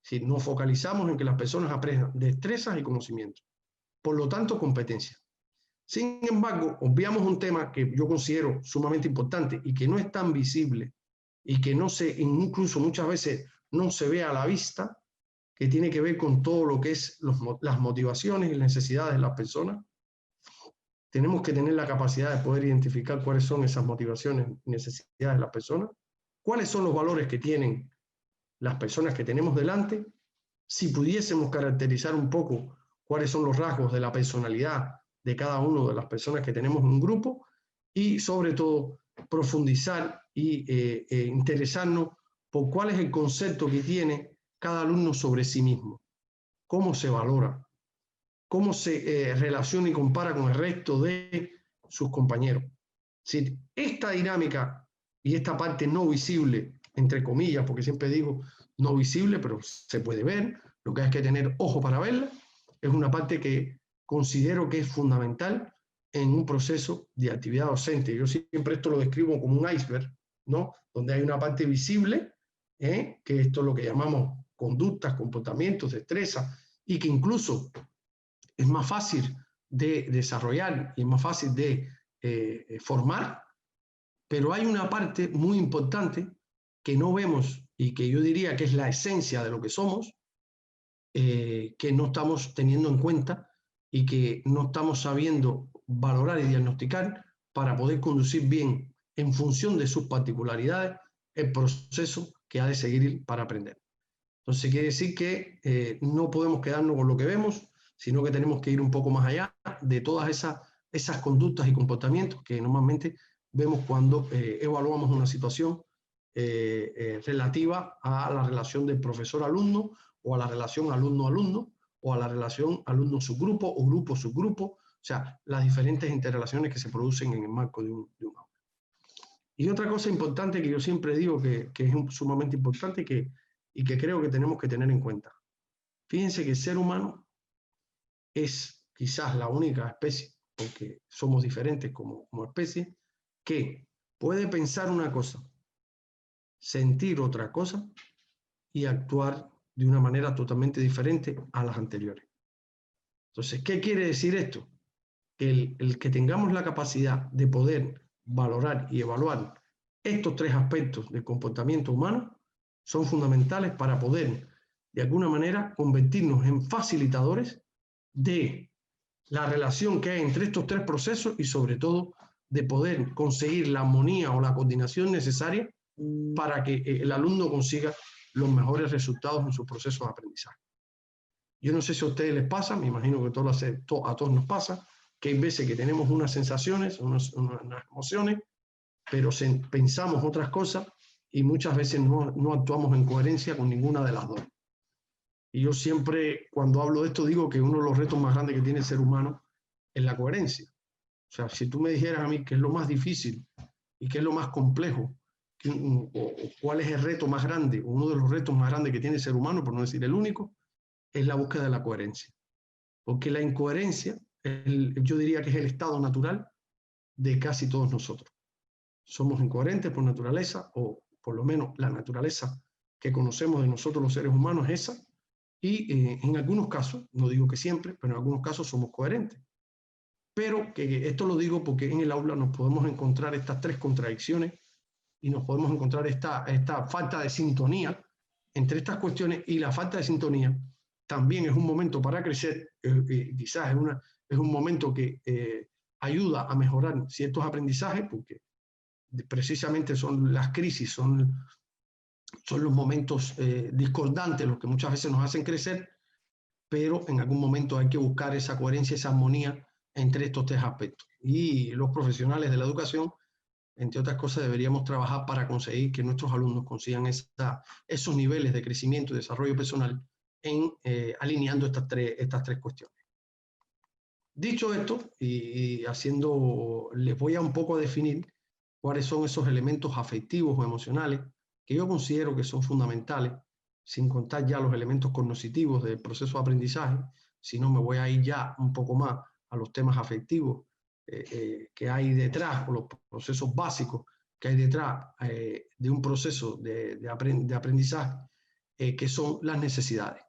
Si nos focalizamos en que las personas aprendan destrezas y conocimientos, por lo tanto, competencia. Sin embargo, obviamos un tema que yo considero sumamente importante y que no es tan visible y que no se, incluso muchas veces no se ve a la vista, que tiene que ver con todo lo que es las motivaciones y las necesidades de las personas. Tenemos que tener la capacidad de poder identificar cuáles son esas motivaciones y necesidades de las personas, cuáles son los valores que tienen las personas que tenemos delante, si pudiésemos caracterizar un poco cuáles son los rasgos de la personalidad de cada una de las personas que tenemos en un grupo y sobre todo profundizar e interesarnos por cuál es el concepto que tiene cada alumno sobre sí mismo, cómo se valora, cómo se relaciona y compara con el resto de sus compañeros. Si esta dinámica y esta parte no visible, entre comillas, porque siempre digo no visible, pero se puede ver, lo que hay que tener ojo para verla, es una parte que considero que es fundamental en un proceso de actividad docente. Yo siempre esto lo describo como un iceberg, ¿no? Donde hay una parte visible, que esto es lo que llamamos conductas, comportamientos, destrezas, y que incluso es más fácil de desarrollar y es más fácil de formar, pero hay una parte muy importante que no vemos y que yo diría que es la esencia de lo que somos, que no estamos teniendo en cuenta y que no estamos sabiendo valorar y diagnosticar para poder conducir bien, en función de sus particularidades, el proceso que ha de seguir para aprender. Entonces quiere decir que no podemos quedarnos con lo que vemos, sino que tenemos que ir un poco más allá de todas esas conductas y comportamientos que normalmente vemos cuando evaluamos una situación relativa a la relación del profesor-alumno o a la relación alumno-alumno o a la relación alumno-subgrupo o grupo-subgrupo, o sea, las diferentes interrelaciones que se producen en el marco de un aula. Y otra cosa importante que yo siempre digo que es sumamente importante y que creo que tenemos que tener en cuenta. Fíjense que el ser humano es quizás la única especie, porque somos diferentes como especie, que puede pensar una cosa, sentir otra cosa y actuar de una manera totalmente diferente a las anteriores. Entonces, ¿qué quiere decir esto? El que tengamos la capacidad de poder valorar y evaluar estos tres aspectos del comportamiento humano son fundamentales para poder, de alguna manera, convertirnos en facilitadores de la relación que hay entre estos tres procesos y, sobre todo, de poder conseguir la armonía o la coordinación necesaria para que el alumno consiga los mejores resultados en su proceso de aprendizaje. Yo no sé si a ustedes les pasa, me imagino que a todos nos pasa, que hay veces que tenemos unas sensaciones, unas emociones, pero pensamos otras cosas y muchas veces no actuamos en coherencia con ninguna de las dos. Y yo siempre, cuando hablo de esto, digo que uno de los retos más grandes que tiene el ser humano es la coherencia. O sea, si tú me dijeras a mí qué es lo más difícil y qué es lo más complejo, o cuál es el reto más grande, uno de los retos más grandes que tiene el ser humano, por no decir el único, es la búsqueda de la coherencia. Porque la incoherencia, yo diría que es el estado natural de casi todos nosotros. Somos incoherentes por naturaleza, o por lo menos la naturaleza que conocemos de nosotros los seres humanos es esa, y en algunos casos, no digo que siempre, pero en algunos casos somos coherentes. Pero que esto lo digo porque en el aula nos podemos encontrar estas tres contradicciones y nos podemos encontrar esta falta de sintonía entre estas cuestiones, y la falta de sintonía también es un momento para crecer, quizás es un momento que ayuda a mejorar ciertos aprendizajes, porque precisamente son las crisis, son los momentos discordantes los que muchas veces nos hacen crecer, pero en algún momento hay que buscar esa coherencia, esa armonía entre estos tres aspectos. Y los profesionales de la educación, entre otras cosas, deberíamos trabajar para conseguir que nuestros alumnos consigan esos niveles de crecimiento y desarrollo personal alineando estas tres cuestiones. Dicho esto, les voy a un poco a definir cuáles son esos elementos afectivos o emocionales que yo considero que son fundamentales, sin contar ya los elementos cognitivos del proceso de aprendizaje, sino me voy a ir ya un poco más a los temas afectivos que hay detrás, o los procesos básicos que hay detrás de un proceso de aprendizaje, que son las necesidades,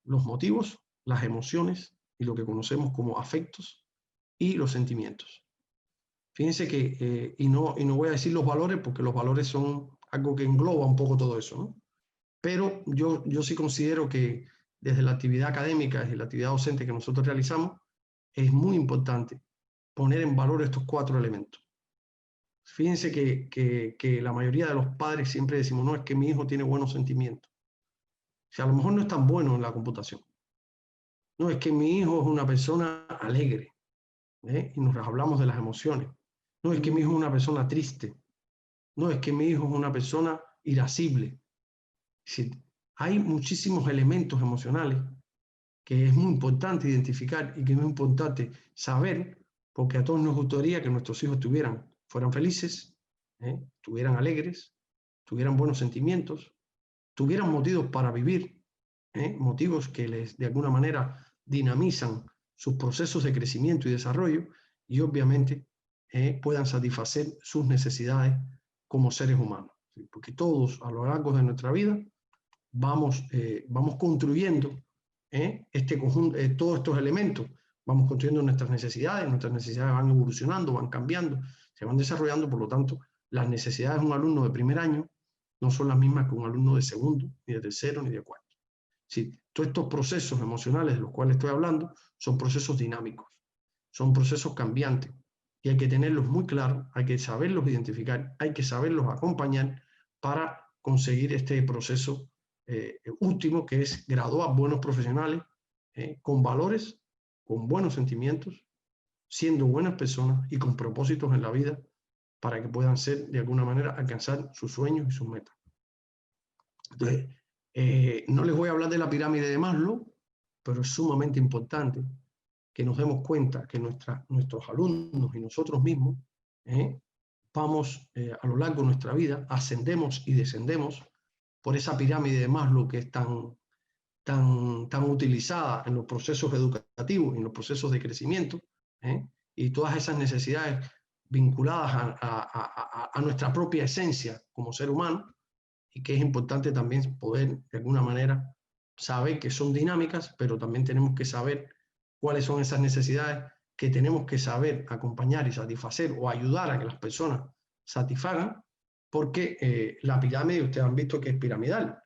los motivos, las emociones y lo que conocemos como afectos y los sentimientos. Fíjense que, y no voy a decir los valores, porque los valores son algo que engloba un poco todo eso, ¿no? Pero yo sí considero que desde la actividad académica, desde la actividad docente que nosotros realizamos, es muy importante poner en valor estos cuatro elementos. Fíjense que la mayoría de los padres siempre decimos, no, es que mi hijo tiene buenos sentimientos. O sea, a lo mejor no es tan bueno en la computación. No, es que mi hijo es una persona alegre, y nos hablamos de las emociones. No, es que mi hijo es una persona triste. No, es que mi hijo es una persona irascible. Sí, hay muchísimos elementos emocionales que es muy importante identificar y que es muy importante saber, porque a todos nos gustaría que nuestros hijos fueran felices, estuvieran alegres, tuvieran buenos sentimientos, tuvieran motivos para vivir, motivos que de alguna manera dinamizan sus procesos de crecimiento y desarrollo, y obviamente puedan satisfacer sus necesidades como seres humanos. ¿Sí? Porque todos a lo largo de nuestra vida vamos construyendo todos estos elementos, vamos construyendo nuestras necesidades van evolucionando, van cambiando, se van desarrollando. Por lo tanto, las necesidades de un alumno de primer año no son las mismas que un alumno de segundo, ni de tercero, ni de cuarto. Sí, todos estos procesos emocionales de los cuales estoy hablando son procesos dinámicos, son procesos cambiantes, y hay que tenerlos muy claros, hay que saberlos identificar, hay que saberlos acompañar para conseguir este proceso último, que es graduar buenos profesionales con valores, con buenos sentimientos, siendo buenas personas y con propósitos en la vida, para que puedan de alguna manera alcanzar sus sueños y sus metas. Entonces, no les voy a hablar de la pirámide de Maslow, pero es sumamente importante que nos demos cuenta que nuestros alumnos y nosotros mismos vamos a lo largo de nuestra vida, ascendemos y descendemos por esa pirámide de Maslow que es tan utilizada en los procesos educativos, en los procesos de crecimiento, y todas esas necesidades vinculadas a nuestra propia esencia como ser humano, y que es importante también poder, de alguna manera, saber que son dinámicas, pero también tenemos que saber cuáles son esas necesidades que tenemos que saber acompañar y satisfacer o ayudar a que las personas satisfagan, porque la pirámide, ustedes han visto que es piramidal.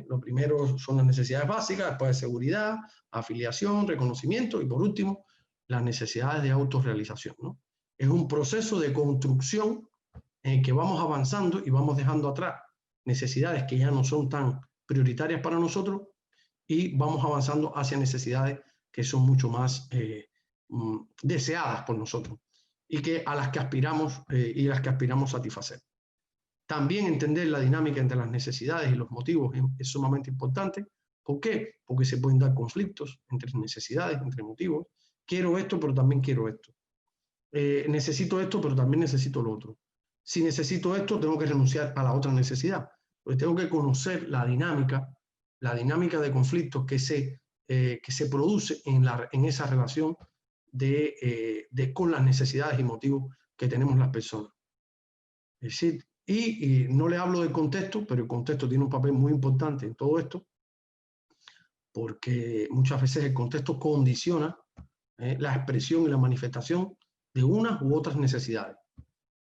Lo primero son las necesidades básicas, después seguridad, afiliación, reconocimiento y por último las necesidades de autorrealización, ¿no? Es un proceso de construcción en que vamos avanzando y vamos dejando atrás necesidades que ya no son tan prioritarias para nosotros y vamos avanzando hacia necesidades que son mucho más deseadas por nosotros y a las que aspiramos satisfacer. También entender la dinámica entre las necesidades y los motivos es sumamente importante. ¿Por qué? Porque se pueden dar conflictos entre necesidades, entre motivos. Quiero esto, pero también quiero esto. Necesito esto, pero también necesito lo otro. Si necesito esto, tengo que renunciar a la otra necesidad. Porque tengo que conocer la dinámica de conflictos que se produce en esa relación con las necesidades y motivos que tenemos las personas. Es decir, y no le hablo del contexto, pero el contexto tiene un papel muy importante en todo esto, porque muchas veces el contexto condiciona la expresión y la manifestación de unas u otras necesidades.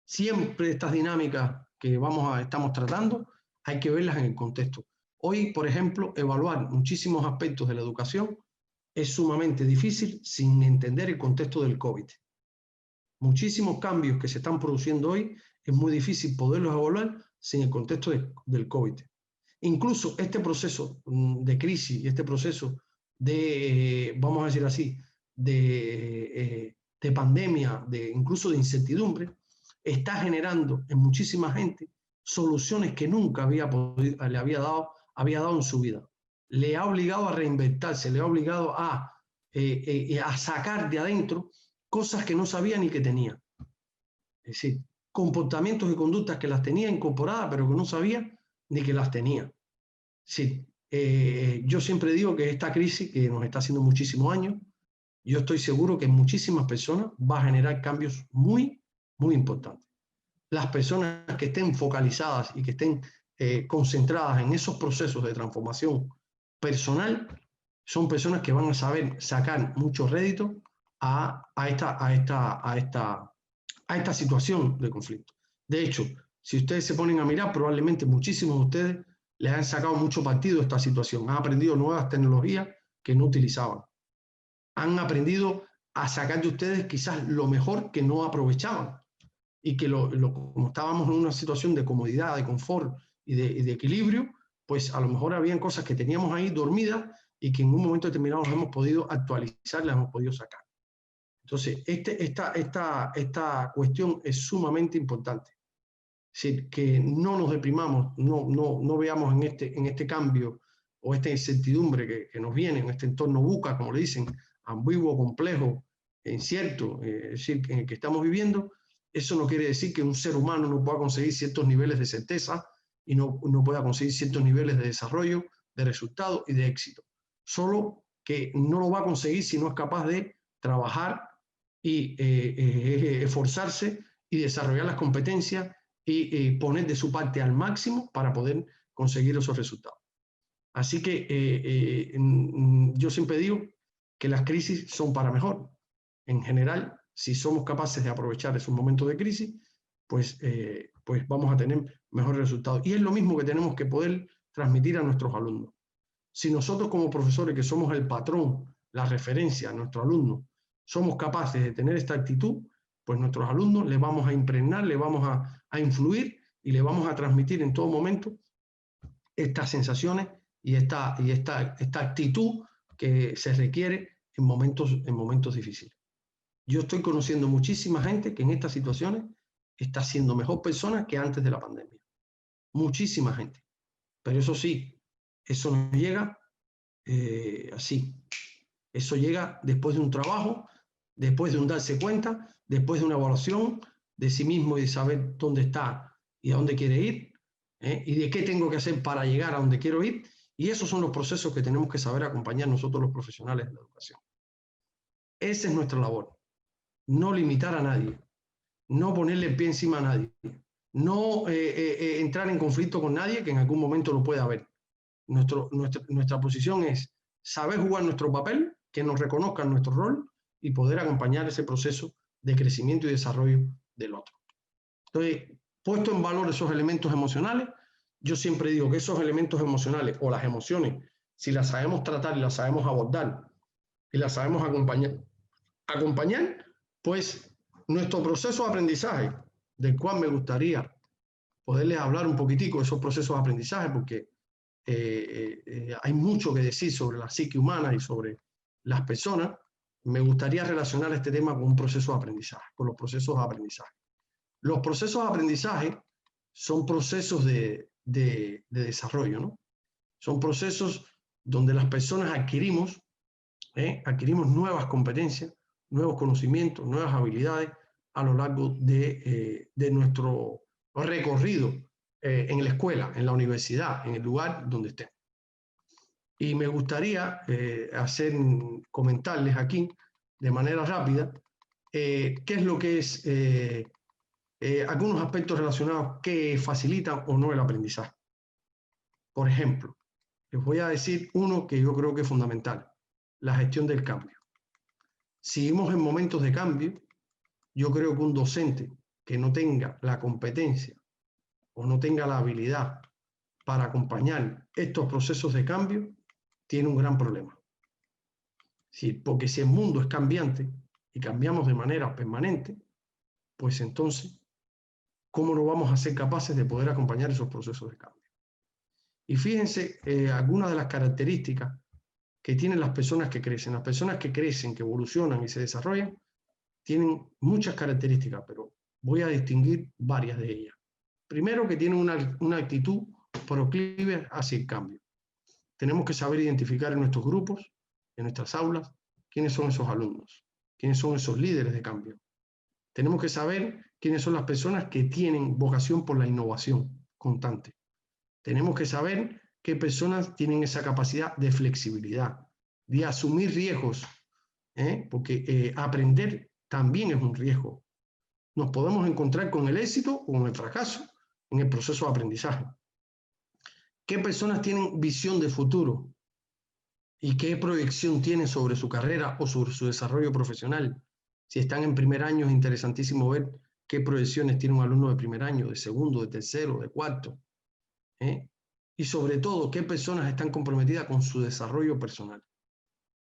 Siempre estas dinámicas que estamos tratando hay que verlas en el contexto. Hoy, por ejemplo, evaluar muchísimos aspectos de la educación es sumamente difícil sin entender el contexto del COVID. Muchísimos cambios que se están produciendo hoy es muy difícil poderlos evaluar sin el contexto del COVID. Incluso este proceso de crisis y este proceso de, vamos a decir así, de pandemia, incluso de incertidumbre, está generando en muchísima gente soluciones que nunca había dado en su vida. Le ha obligado a reinventarse, le ha obligado a sacar de adentro cosas que no sabía ni que tenía. Es decir, comportamientos y conductas que las tenía incorporadas, pero que no sabía ni que las tenía. Sí, yo siempre digo que esta crisis que nos está haciendo muchísimos años, yo estoy seguro que en muchísimas personas va a generar cambios muy, muy importantes. Las personas que estén focalizadas y que estén concentradas en esos procesos de transformación personal son personas que van a saber sacar mucho rédito a esta situación de conflicto. De hecho, si ustedes se ponen a mirar, probablemente muchísimos de ustedes les han sacado mucho partido a esta situación. Han aprendido nuevas tecnologías que no utilizaban. Han aprendido a sacar de ustedes quizás lo mejor que no aprovechaban. Y que como estábamos en una situación de comodidad, de confort y de equilibrio, pues a lo mejor habían cosas que teníamos ahí dormidas y que en un momento determinado las hemos podido actualizar, las hemos podido sacar. Entonces, esta cuestión es sumamente importante. Es decir, que no nos deprimamos, no veamos en este cambio o esta incertidumbre que nos viene, en este entorno VUCA, como le dicen, ambiguo, complejo, incierto, es decir, en el que estamos viviendo. Eso no quiere decir que un ser humano no pueda conseguir ciertos niveles de certeza y no pueda conseguir ciertos niveles de desarrollo, de resultado y de éxito. Solo que no lo va a conseguir si no es capaz de trabajar y esforzarse y desarrollar las competencias y poner de su parte al máximo para poder conseguir esos resultados. Así que yo siempre digo que las crisis son para mejor. En general, si somos capaces de aprovechar esos momentos de crisis, pues vamos a tener mejores resultados. Y es lo mismo que tenemos que poder transmitir a nuestros alumnos. Si nosotros como profesores, que somos el patrón, la referencia a nuestros alumnos, somos capaces de tener esta actitud, pues nuestros alumnos les vamos a impregnar, les vamos a influir y les vamos a transmitir en todo momento estas sensaciones y esta actitud que se requiere en momentos difíciles. Yo estoy conociendo muchísima gente que en estas situaciones está siendo mejor persona que antes de la pandemia. Muchísima gente. Pero eso sí, eso no llega así. Eso llega después de un trabajo, después de un darse cuenta, después de una evaluación de sí mismo y de saber dónde está y a dónde quiere ir, y de qué tengo que hacer para llegar a donde quiero ir. Y esos son los procesos que tenemos que saber acompañar nosotros los profesionales de la educación. Esa es nuestra labor. No limitar a nadie, no ponerle el pie encima a nadie, no entrar en conflicto con nadie que en algún momento lo pueda haber. Nuestra posición es saber jugar nuestro papel, que nos reconozcan nuestro rol y poder acompañar ese proceso de crecimiento y desarrollo del otro. Entonces, puesto en valor esos elementos emocionales, yo siempre digo que esos elementos emocionales o las emociones, si las sabemos tratar y las sabemos abordar y las sabemos acompañar, pues nuestro proceso de aprendizaje, del cual me gustaría poderles hablar un poquitico de esos procesos de aprendizaje, porque hay mucho que decir sobre la psique humana y sobre las personas. Me gustaría relacionar este tema con un proceso de aprendizaje, con los procesos de aprendizaje. Los procesos de aprendizaje son procesos de desarrollo, ¿no? Son procesos donde las personas adquirimos nuevas competencias, nuevos conocimientos, nuevas habilidades a lo largo de nuestro recorrido en la escuela, en la universidad, en el lugar donde estén. Y me gustaría comentarles aquí de manera rápida qué es lo que es algunos aspectos relacionados que facilitan o no el aprendizaje. Por ejemplo, les voy a decir uno que yo creo que es fundamental: la gestión del cambio. Seguimos en momentos de cambio. Yo creo que un docente que no tenga la competencia o no tenga la habilidad para acompañar estos procesos de cambio tiene un gran problema. Sí, porque si el mundo es cambiante y cambiamos de manera permanente, pues entonces, ¿cómo no vamos a ser capaces de poder acompañar esos procesos de cambio? Y fíjense algunas de las características que tienen las personas que crecen. Las personas que crecen, que evolucionan y se desarrollan, tienen muchas características, pero voy a distinguir varias de ellas. Primero, que tienen una actitud proclive hacia el cambio. Tenemos que saber identificar en nuestros grupos, en nuestras aulas, quiénes son esos alumnos, quiénes son esos líderes de cambio. Tenemos que saber quiénes son las personas que tienen vocación por la innovación constante. Tenemos que saber qué personas tienen esa capacidad de flexibilidad, de asumir riesgos, porque aprender también es un riesgo. Nos podemos encontrar con el éxito o con el fracaso en el proceso de aprendizaje. ¿Qué personas tienen visión de futuro? ¿Y qué proyección tienen sobre su carrera o sobre su desarrollo profesional? Si están en primer año, es interesantísimo ver qué proyecciones tiene un alumno de primer año, de segundo, de tercero, de cuarto. Y sobre todo, qué personas están comprometidas con su desarrollo personal.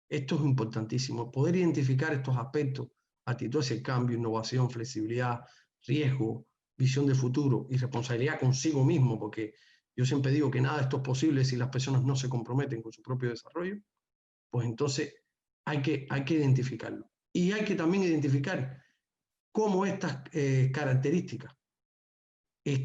Esto es importantísimo, poder identificar estos aspectos: actitud hacia el cambio, innovación, flexibilidad, riesgo, visión de futuro y responsabilidad consigo mismo, porque yo siempre digo que nada de esto es posible si las personas no se comprometen con su propio desarrollo. Pues entonces hay que identificarlo. Y hay que también identificar cómo estas características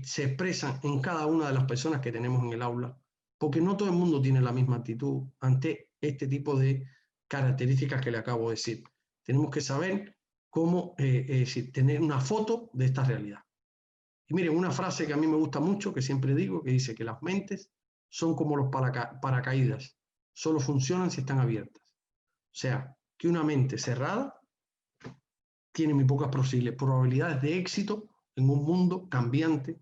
se expresan en cada una de las personas que tenemos en el aula, porque no todo el mundo tiene la misma actitud ante este tipo de características que le acabo de decir. Tenemos que saber cómo tener una foto de esta realidad. Y miren, una frase que a mí me gusta mucho, que siempre digo, que dice que las mentes son como los paracaídas, solo funcionan si están abiertas. O sea, que una mente cerrada tiene muy pocas probabilidades de éxito en un mundo cambiante,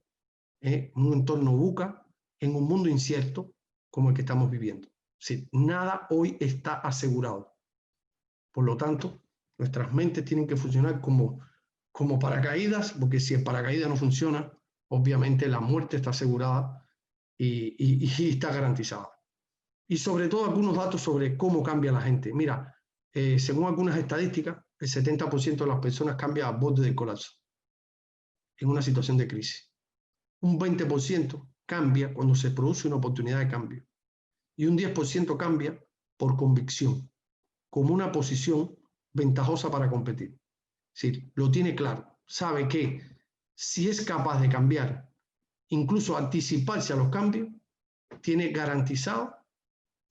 en un entorno VUCA, en un mundo incierto como el que estamos viviendo. Sí, nada hoy está asegurado. Por lo tanto, nuestras mentes tienen que funcionar como paracaídas, porque si el paracaídas no funciona, obviamente la muerte está asegurada y está garantizada. Y sobre todo algunos datos sobre cómo cambia la gente. Mira, según algunas estadísticas, el 70% de las personas cambia a borde del colapso en una situación de crisis. Un 20% cambia cuando se produce una oportunidad de cambio. Y un 10% cambia por convicción, como una posición ventajosa para competir. Es decir, lo tiene claro, sabe que si es capaz de cambiar, incluso anticiparse a los cambios, tiene garantizado,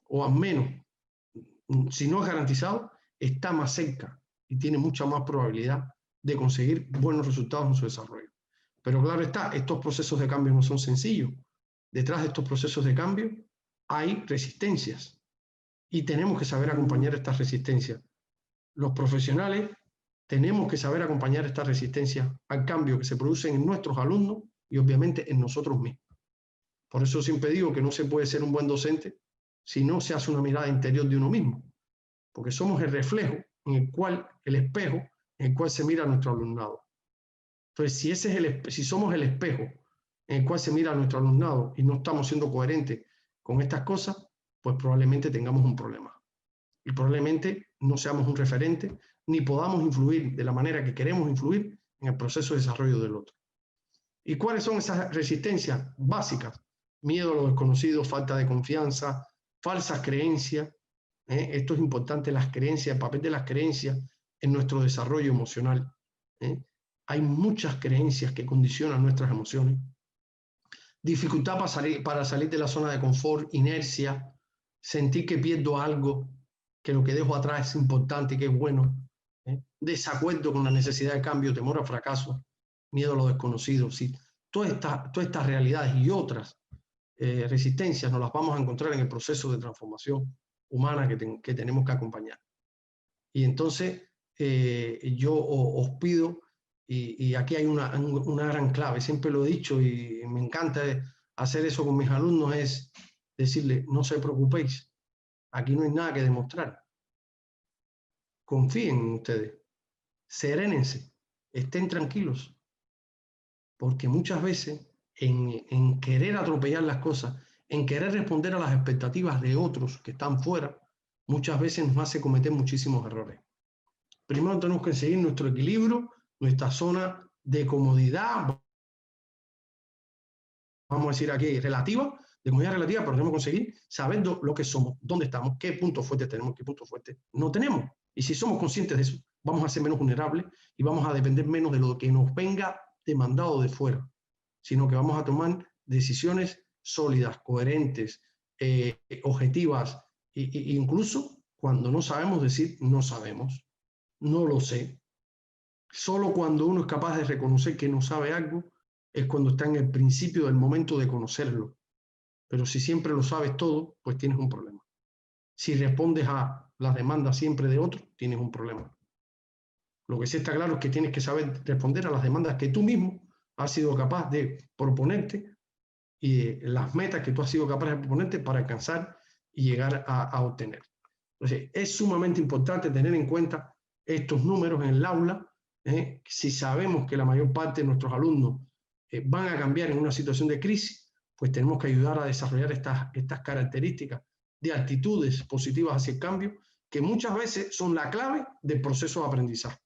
o al menos si no es garantizado, está más cerca y tiene mucha más probabilidad de conseguir buenos resultados en su desarrollo. Pero claro está, estos procesos de cambio no son sencillos. Detrás de estos procesos de cambio hay resistencias y tenemos que saber acompañar estas resistencias. Los profesionales tenemos que saber acompañar estas resistencias al cambio que se producen en nuestros alumnos y obviamente en nosotros mismos. Por eso siempre digo que no se puede ser un buen docente si no se hace una mirada interior de uno mismo, porque somos el reflejo en el cual, el espejo en el cual se mira a nuestro alumnado. Entonces, si somos el espejo en el cual se mira a nuestro alumnado y no estamos siendo coherentes con estas cosas, pues probablemente tengamos un problema. Y probablemente no seamos un referente ni podamos influir de la manera que queremos influir en el proceso de desarrollo del otro. ¿Y cuáles son esas resistencias básicas? Miedo a lo desconocido, falta de confianza, falsas creencias. Esto es importante, las creencias, el papel de las creencias en nuestro desarrollo emocional. Hay muchas creencias que condicionan nuestras emociones. Dificultad para salir de la zona de confort, inercia, sentir que pierdo algo, que lo que dejo atrás es importante y que es bueno. Desacuerdo con la necesidad de cambio, temor al fracaso, miedo a lo desconocido. Sí, todas estas realidades y otras resistencias nos las vamos a encontrar en el proceso de transformación humana que tenemos que acompañar. Y entonces yo os pido, y aquí hay una gran clave, siempre lo he dicho y me encanta hacer eso con mis alumnos, es decirles, no se preocupéis, aquí no hay nada que demostrar. Confíen en ustedes, serénense, estén tranquilos, porque muchas veces en querer atropellar las cosas, en querer responder a las expectativas de otros que están fuera, muchas veces nos hace cometer muchísimos errores. Primero tenemos que seguir nuestro equilibrio, nuestra zona de comodidad, vamos a decir aquí relativa, de comodidad relativa, pero tenemos que conseguir sabiendo lo que somos, dónde estamos, qué puntos fuertes tenemos, qué puntos fuertes no tenemos. Y si somos conscientes de eso, vamos a ser menos vulnerables y vamos a depender menos de lo que nos venga demandado de fuera, sino que vamos a tomar decisiones sólidas, coherentes, objetivas, e incluso cuando no sabemos decir no sabemos, no lo sé. Solo cuando uno es capaz de reconocer que no sabe algo es cuando está en el principio del momento de conocerlo. Pero si siempre lo sabes todo, pues tienes un problema. Si respondes a las demandas siempre de otros, tienes un problema. Lo que sí está claro es que tienes que saber responder a las demandas que tú mismo has sido capaz de proponerte y las metas que tú has sido capaz de proponerte para alcanzar y llegar a obtener. Entonces, es sumamente importante tener en cuenta estos números en el aula. Si sabemos que la mayor parte de nuestros alumnos van a cambiar en una situación de crisis, pues tenemos que ayudar a desarrollar estas características de actitudes positivas hacia el cambio, que muchas veces son la clave del proceso de aprendizaje.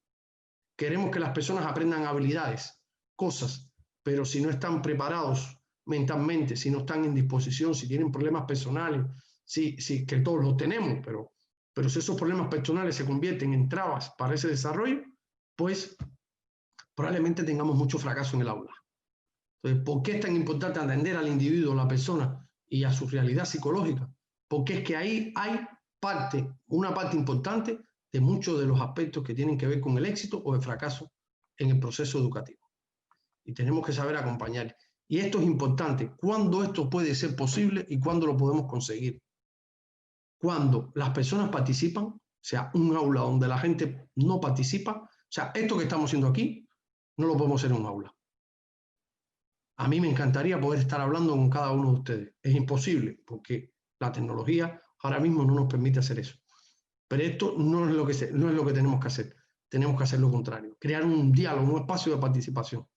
Queremos que las personas aprendan habilidades, cosas, pero si no están preparados mentalmente, si no están en disposición, si tienen problemas personales, sí, que todos los tenemos, pero si esos problemas personales se convierten en trabas para ese desarrollo, pues probablemente tengamos mucho fracaso en el aula. Entonces, ¿por qué es tan importante atender al individuo, a la persona y a su realidad psicológica? Porque es que ahí hay una parte importante de muchos de los aspectos que tienen que ver con el éxito o el fracaso en el proceso educativo. Y tenemos que saber acompañar. Y esto es importante. ¿Cuándo esto puede ser posible y cuándo lo podemos conseguir? Cuando las personas participan, o sea, un aula donde la gente no participa, o sea, esto que estamos haciendo aquí, no lo podemos hacer en un aula. A mí me encantaría poder estar hablando con cada uno de ustedes. Es imposible, porque la tecnología ahora mismo no nos permite hacer eso. Pero esto no es lo que tenemos que hacer. Tenemos que hacer lo contrario. Crear un diálogo, un espacio de participación.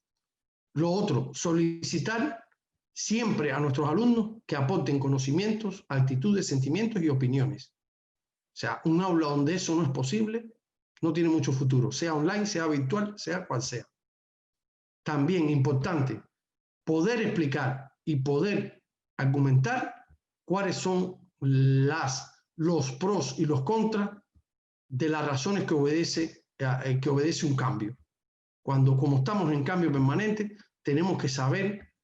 Lo otro, solicitar siempre a nuestros alumnos que aporten conocimientos, actitudes, sentimientos y opiniones. O sea, un aula donde eso no es posible no tiene mucho futuro, sea online, sea virtual, sea cual sea. También importante, poder explicar y poder argumentar cuáles son los pros y los contras de las razones que obedece un cambio. Como estamos en cambio permanente, tenemos que saber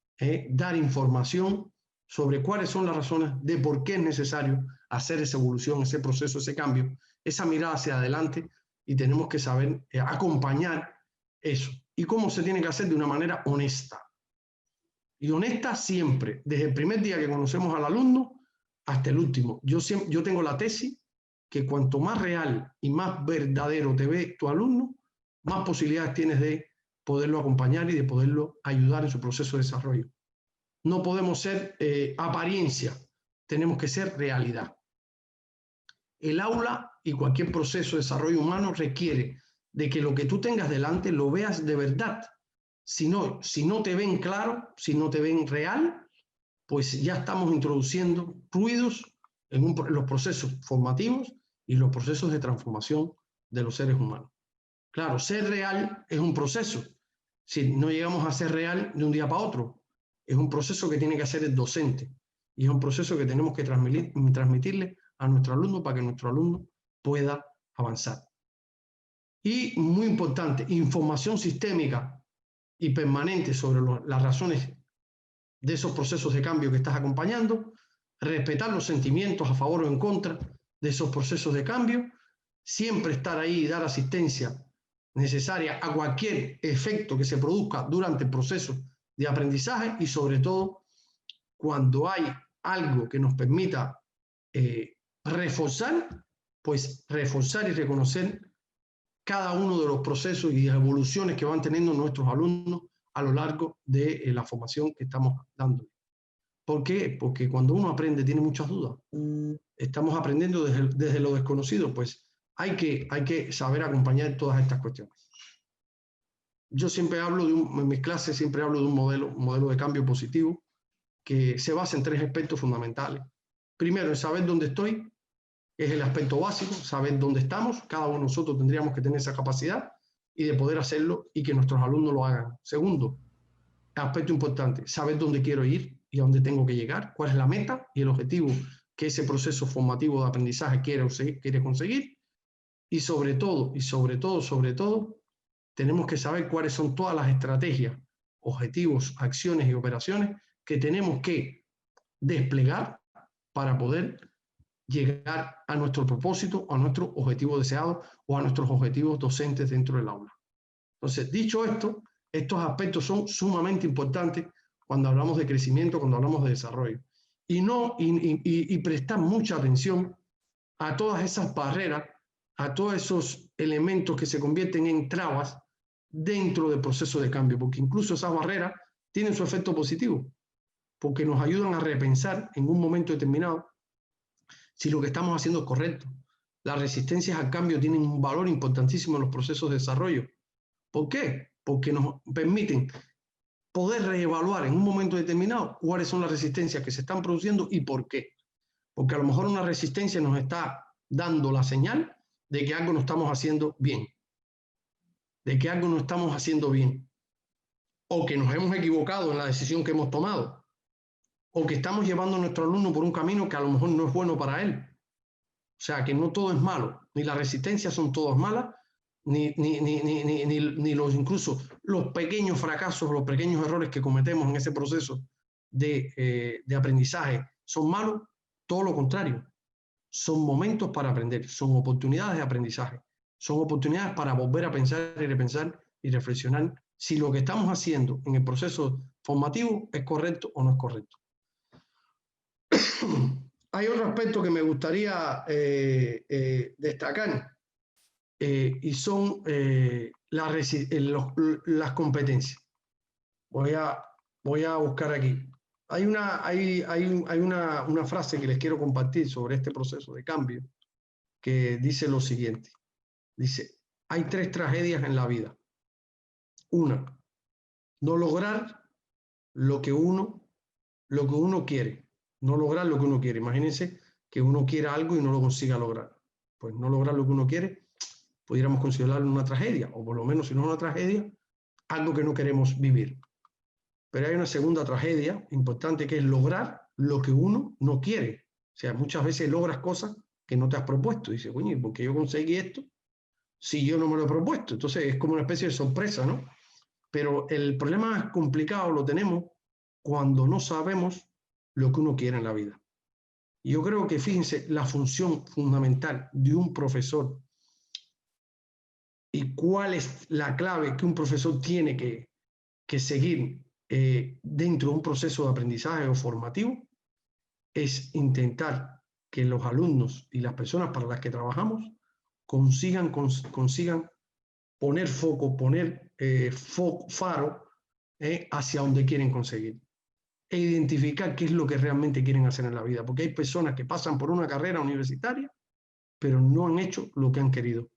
dar información sobre cuáles son las razones de por qué es necesario hacer esa evolución, ese proceso, ese cambio, esa mirada hacia adelante, y tenemos que saber acompañar eso. ¿Y cómo se tiene que hacer? De una manera honesta. Y honesta siempre, desde el primer día que conocemos al alumno hasta el último. Yo tengo la tesis que cuanto más real y más verdadero te ve tu alumno, más posibilidades tienes de poderlo acompañar y de poderlo ayudar en su proceso de desarrollo. No podemos ser apariencia, tenemos que ser realidad. El aula y cualquier proceso de desarrollo humano requiere de que lo que tú tengas delante lo veas de verdad. Si no te ven claro, si no te ven real, pues ya estamos introduciendo ruidos en los procesos formativos y los procesos de transformación de los seres humanos. Claro, ser real es un proceso. Si no llegamos a ser real de un día para otro, es un proceso que tiene que hacer el docente y es un proceso que tenemos que transmitirle a nuestro alumno para que nuestro alumno pueda avanzar. Y muy importante, información sistémica y permanente sobre las razones de esos procesos de cambio que estás acompañando, respetar los sentimientos a favor o en contra de esos procesos de cambio, siempre estar ahí y dar asistencia necesaria a cualquier efecto que se produzca durante el proceso de aprendizaje y sobre todo cuando hay algo que nos permita reforzar, pues reforzar y reconocer cada uno de los procesos y evoluciones que van teniendo nuestros alumnos a lo largo de la formación que estamos dando. ¿Por qué? Porque cuando uno aprende tiene muchas dudas. Estamos aprendiendo desde lo desconocido, pues hay que saber acompañar todas estas cuestiones. Yo siempre hablo en mis clases siempre hablo de un modelo de cambio positivo que se basa en 3 aspectos fundamentales. Primero, el saber dónde estoy, es el aspecto básico, saber dónde estamos. Cada uno de nosotros tendríamos que tener esa capacidad y de poder hacerlo y que nuestros alumnos lo hagan. Segundo, aspecto importante, saber dónde quiero ir y a dónde tengo que llegar, cuál es la meta y el objetivo que ese proceso formativo de aprendizaje quiere conseguir. Y sobre todo, tenemos que saber cuáles son todas las estrategias, objetivos, acciones y operaciones que tenemos que desplegar para poder llegar a nuestro propósito, a nuestro objetivo deseado o a nuestros objetivos docentes dentro del aula. Entonces, dicho esto, estos aspectos son sumamente importantes cuando hablamos de crecimiento, cuando hablamos de desarrollo. Y prestar mucha atención a todas esas barreras, a todos esos elementos que se convierten en trabas dentro del proceso de cambio, porque incluso esas barreras tienen su efecto positivo, porque nos ayudan a repensar en un momento determinado si lo que estamos haciendo es correcto. Las resistencias al cambio tienen un valor importantísimo en los procesos de desarrollo. ¿Por qué? Porque nos permiten poder reevaluar en un momento determinado cuáles son las resistencias que se están produciendo y por qué. Porque a lo mejor una resistencia nos está dando la señal de que algo no estamos haciendo bien. O que nos hemos equivocado en la decisión que hemos tomado. O que estamos llevando a nuestro alumno por un camino que a lo mejor no es bueno para él. O sea, que no todo es malo. Ni las resistencias son todas malas, ni incluso los pequeños fracasos, los pequeños errores que cometemos en ese proceso de aprendizaje son malos. Todo lo contrario. Son momentos para aprender, son oportunidades de aprendizaje, son oportunidades para volver a pensar y repensar y reflexionar si lo que estamos haciendo en el proceso formativo es correcto o no es correcto. Hay otro aspecto que me gustaría destacar y son las competencias. Voy a buscar aquí. Hay una frase que les quiero compartir sobre este proceso de cambio que dice lo siguiente. Dice, hay 3 tragedias en la vida. Una, no lograr lo que uno quiere. No lograr lo que uno quiere. Imagínense que uno quiera algo y no lo consiga lograr. Pues no lograr lo que uno quiere, pudiéramos considerarlo una tragedia, o por lo menos si no es una tragedia, algo que no queremos vivir. Pero hay una segunda tragedia importante que es lograr lo que uno no quiere. O sea, muchas veces logras cosas que no te has propuesto. Y dices, coño, ¿por qué yo conseguí esto si yo no me lo he propuesto? Entonces es como una especie de sorpresa, ¿no? Pero el problema complicado lo tenemos cuando no sabemos lo que uno quiere en la vida. Y yo creo que, fíjense, la función fundamental de un profesor y cuál es la clave que un profesor tiene que seguir dentro de un proceso de aprendizaje o formativo es intentar que los alumnos y las personas para las que trabajamos consigan poner foco, poner faro hacia donde quieren conseguir e identificar qué es lo que realmente quieren hacer en la vida, porque hay personas que pasan por una carrera universitaria pero no han hecho lo que han querido.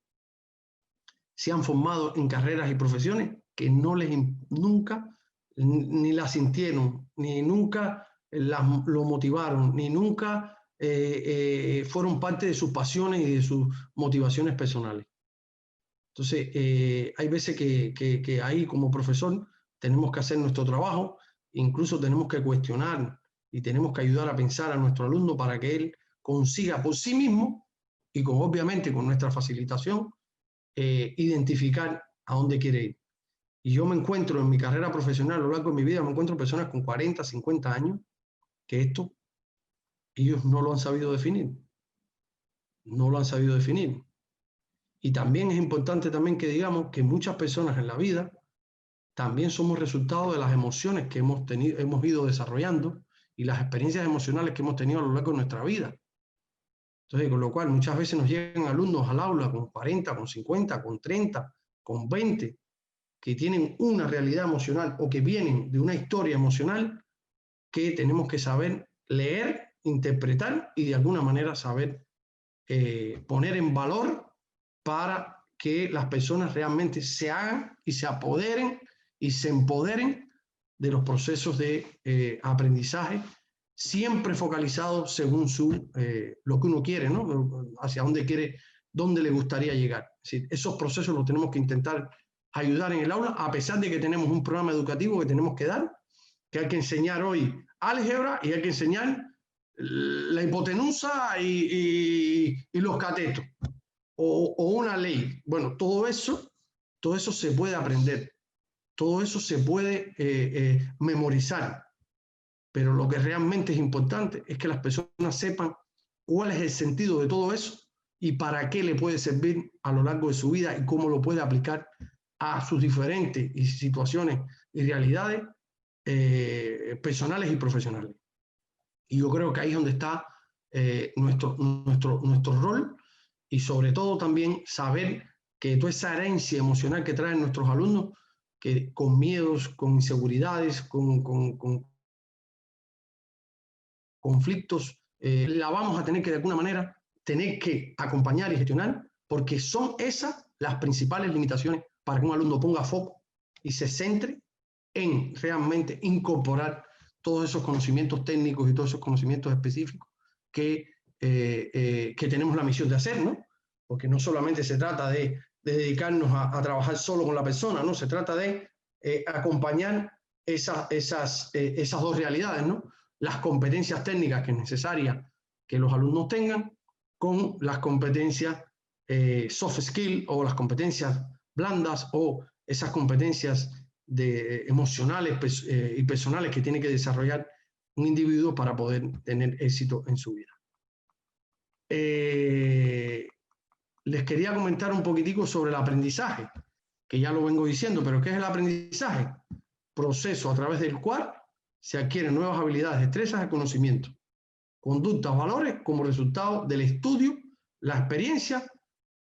Se han formado en carreras y profesiones que nunca ni las sintieron, ni nunca lo motivaron, ni nunca fueron parte de sus pasiones y de sus motivaciones personales. Entonces, hay veces que ahí como profesor tenemos que hacer nuestro trabajo, incluso tenemos que cuestionar y tenemos que ayudar a pensar a nuestro alumno para que él consiga por sí mismo y obviamente con nuestra facilitación, identificar a dónde quiere ir. Y yo me encuentro en mi carrera profesional, a lo largo de mi vida, me encuentro personas con 40, 50 años, que esto ellos no lo han sabido definir. No lo han sabido definir. Y también es importante también que digamos que muchas personas en la vida también somos resultado de las emociones que hemos ido desarrollando y las experiencias emocionales que hemos tenido a lo largo de nuestra vida. Entonces, con lo cual muchas veces nos llegan alumnos al aula con 40, con 50, con 30, con 20, que tienen una realidad emocional o que vienen de una historia emocional que tenemos que saber leer, interpretar y de alguna manera saber poner en valor para que las personas realmente se hagan y se apoderen y se empoderen de los procesos de aprendizaje, siempre focalizados según lo que uno quiere, ¿no? Hacia dónde quiere, dónde le gustaría llegar. Es decir, esos procesos los tenemos que intentar ayudar en el aula, a pesar de que tenemos un programa educativo que tenemos que dar, que hay que enseñar hoy álgebra y hay que enseñar la hipotenusa y los catetos, o una ley. Bueno, todo eso se puede aprender, todo eso se puede memorizar, pero lo que realmente es importante es que las personas sepan cuál es el sentido de todo eso y para qué le puede servir a lo largo de su vida y cómo lo puede aplicar a sus diferentes situaciones y realidades personales y profesionales. Y yo creo que ahí es donde está nuestro rol y sobre todo también saber que toda esa herencia emocional que traen nuestros alumnos, que con miedos, con inseguridades, con conflictos, la vamos a tener que de alguna manera tener que acompañar y gestionar, porque son esas las principales limitaciones para que un alumno ponga foco y se centre en realmente incorporar todos esos conocimientos técnicos y todos esos conocimientos específicos que tenemos la misión de hacer, ¿no? Porque no solamente se trata de dedicarnos a trabajar solo con la persona, ¿no? Se trata de acompañar esas dos realidades, ¿no? Las competencias técnicas que es necesaria que los alumnos tengan con las competencias soft skill o las competencias blandas o esas competencias emocionales y personales que tiene que desarrollar un individuo para poder tener éxito en su vida. Les quería comentar un poquitico sobre el aprendizaje, que ya lo vengo diciendo, pero ¿qué es el aprendizaje? Proceso a través del cual se adquieren nuevas habilidades, destrezas y conocimientos, conductas, valores como resultado del estudio, la experiencia,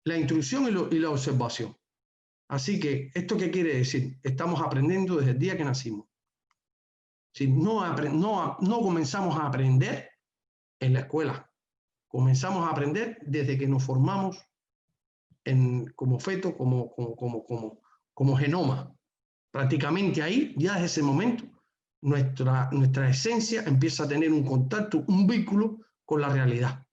la instrucción y la observación. Así que, ¿esto qué quiere decir? Estamos aprendiendo desde el día que nacimos. Si no comenzamos a aprender en la escuela, comenzamos a aprender desde que nos formamos como feto, como genoma. Prácticamente ahí, ya desde ese momento, nuestra esencia empieza a tener un contacto, un vínculo con la realidad.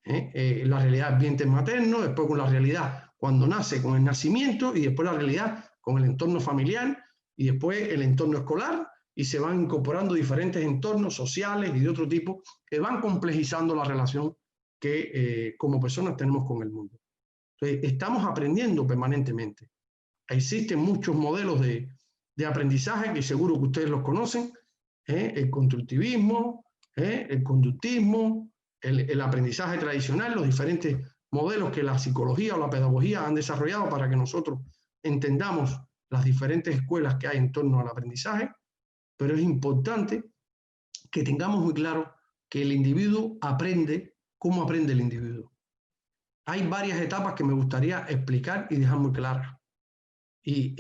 La realidad del vientre materno, después con la realidad cuando nace, con el nacimiento, y después la realidad con el entorno familiar, y después el entorno escolar, y se van incorporando diferentes entornos sociales y de otro tipo que van complejizando la relación que como personas tenemos con el mundo. Entonces, estamos aprendiendo permanentemente. Existen muchos modelos de aprendizaje que seguro que ustedes los conocen, el constructivismo, el conductismo, el aprendizaje tradicional, los diferentes modelos que la psicología o la pedagogía han desarrollado para que nosotros entendamos las diferentes escuelas que hay en torno al aprendizaje, pero es importante que tengamos muy claro que el individuo aprende. ¿Cómo aprende el individuo? Hay varias etapas que me gustaría explicar y dejar muy claras. Y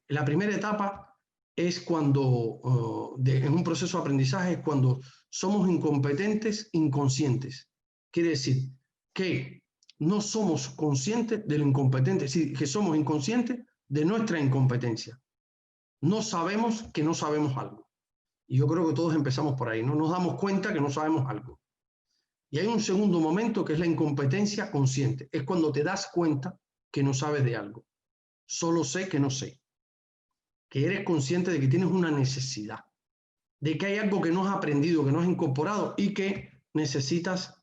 la primera etapa es cuando, en un proceso de aprendizaje, es cuando somos incompetentes inconscientes. Quiere decir que no somos conscientes de lo incompetente, es decir, que somos inconscientes de nuestra incompetencia. No sabemos que no sabemos algo. Y yo creo que todos empezamos por ahí, no nos damos cuenta que no sabemos algo. Y hay un segundo momento que es la incompetencia consciente. Es cuando te das cuenta que no sabes de algo. Solo sé que no sé. Que eres consciente de que tienes una necesidad. De que hay algo que no has aprendido, que no has incorporado y que necesitas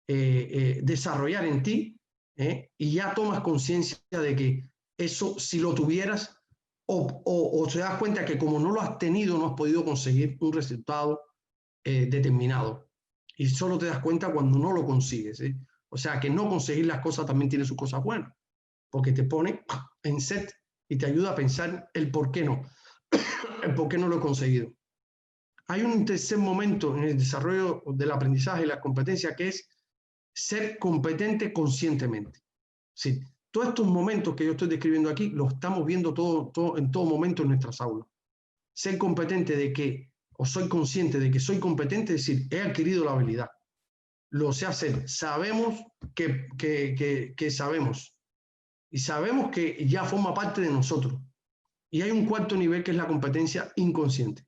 desarrollar en ti. Y ya tomas conciencia de que eso, si lo tuvieras, o te das cuenta que como no lo has tenido, no has podido conseguir un resultado determinado. Y solo te das cuenta cuando no lo consigues. O sea, que no conseguir las cosas también tiene sus cosas buenas, porque te pone en set y te ayuda a pensar el por qué no, el por qué no lo he conseguido. Hay un tercer momento en el desarrollo del aprendizaje y la competencia que es ser competente conscientemente. Sí, todos estos momentos que yo estoy describiendo aquí los estamos viendo en todo momento en nuestras aulas. Ser competente de que, o soy consciente de que soy competente, es decir, he adquirido la habilidad. Lo sé hacer. Sabemos que sabemos. Y sabemos que ya forma parte de nosotros. Y hay un cuarto nivel que es la competencia inconsciente,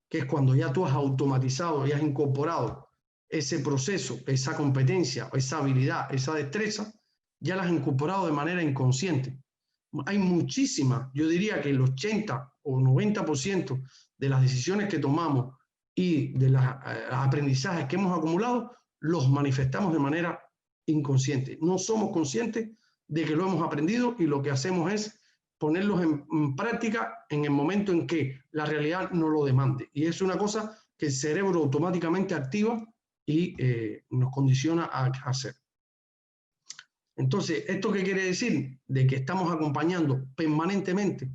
que es cuando ya tú has automatizado y has incorporado ese proceso, esa competencia, esa habilidad, esa destreza, ya la has incorporado de manera inconsciente. Hay muchísimas, yo diría que el 80 o 90% de las decisiones que tomamos y de los aprendizajes que hemos acumulado, los manifestamos de manera inconsciente. No somos conscientes de que lo hemos aprendido y lo que hacemos es ponerlos en práctica en el momento en que la realidad no lo demande. Y es una cosa que el cerebro automáticamente activa y nos condiciona a hacer. Entonces, ¿esto qué quiere decir? De que estamos acompañando permanentemente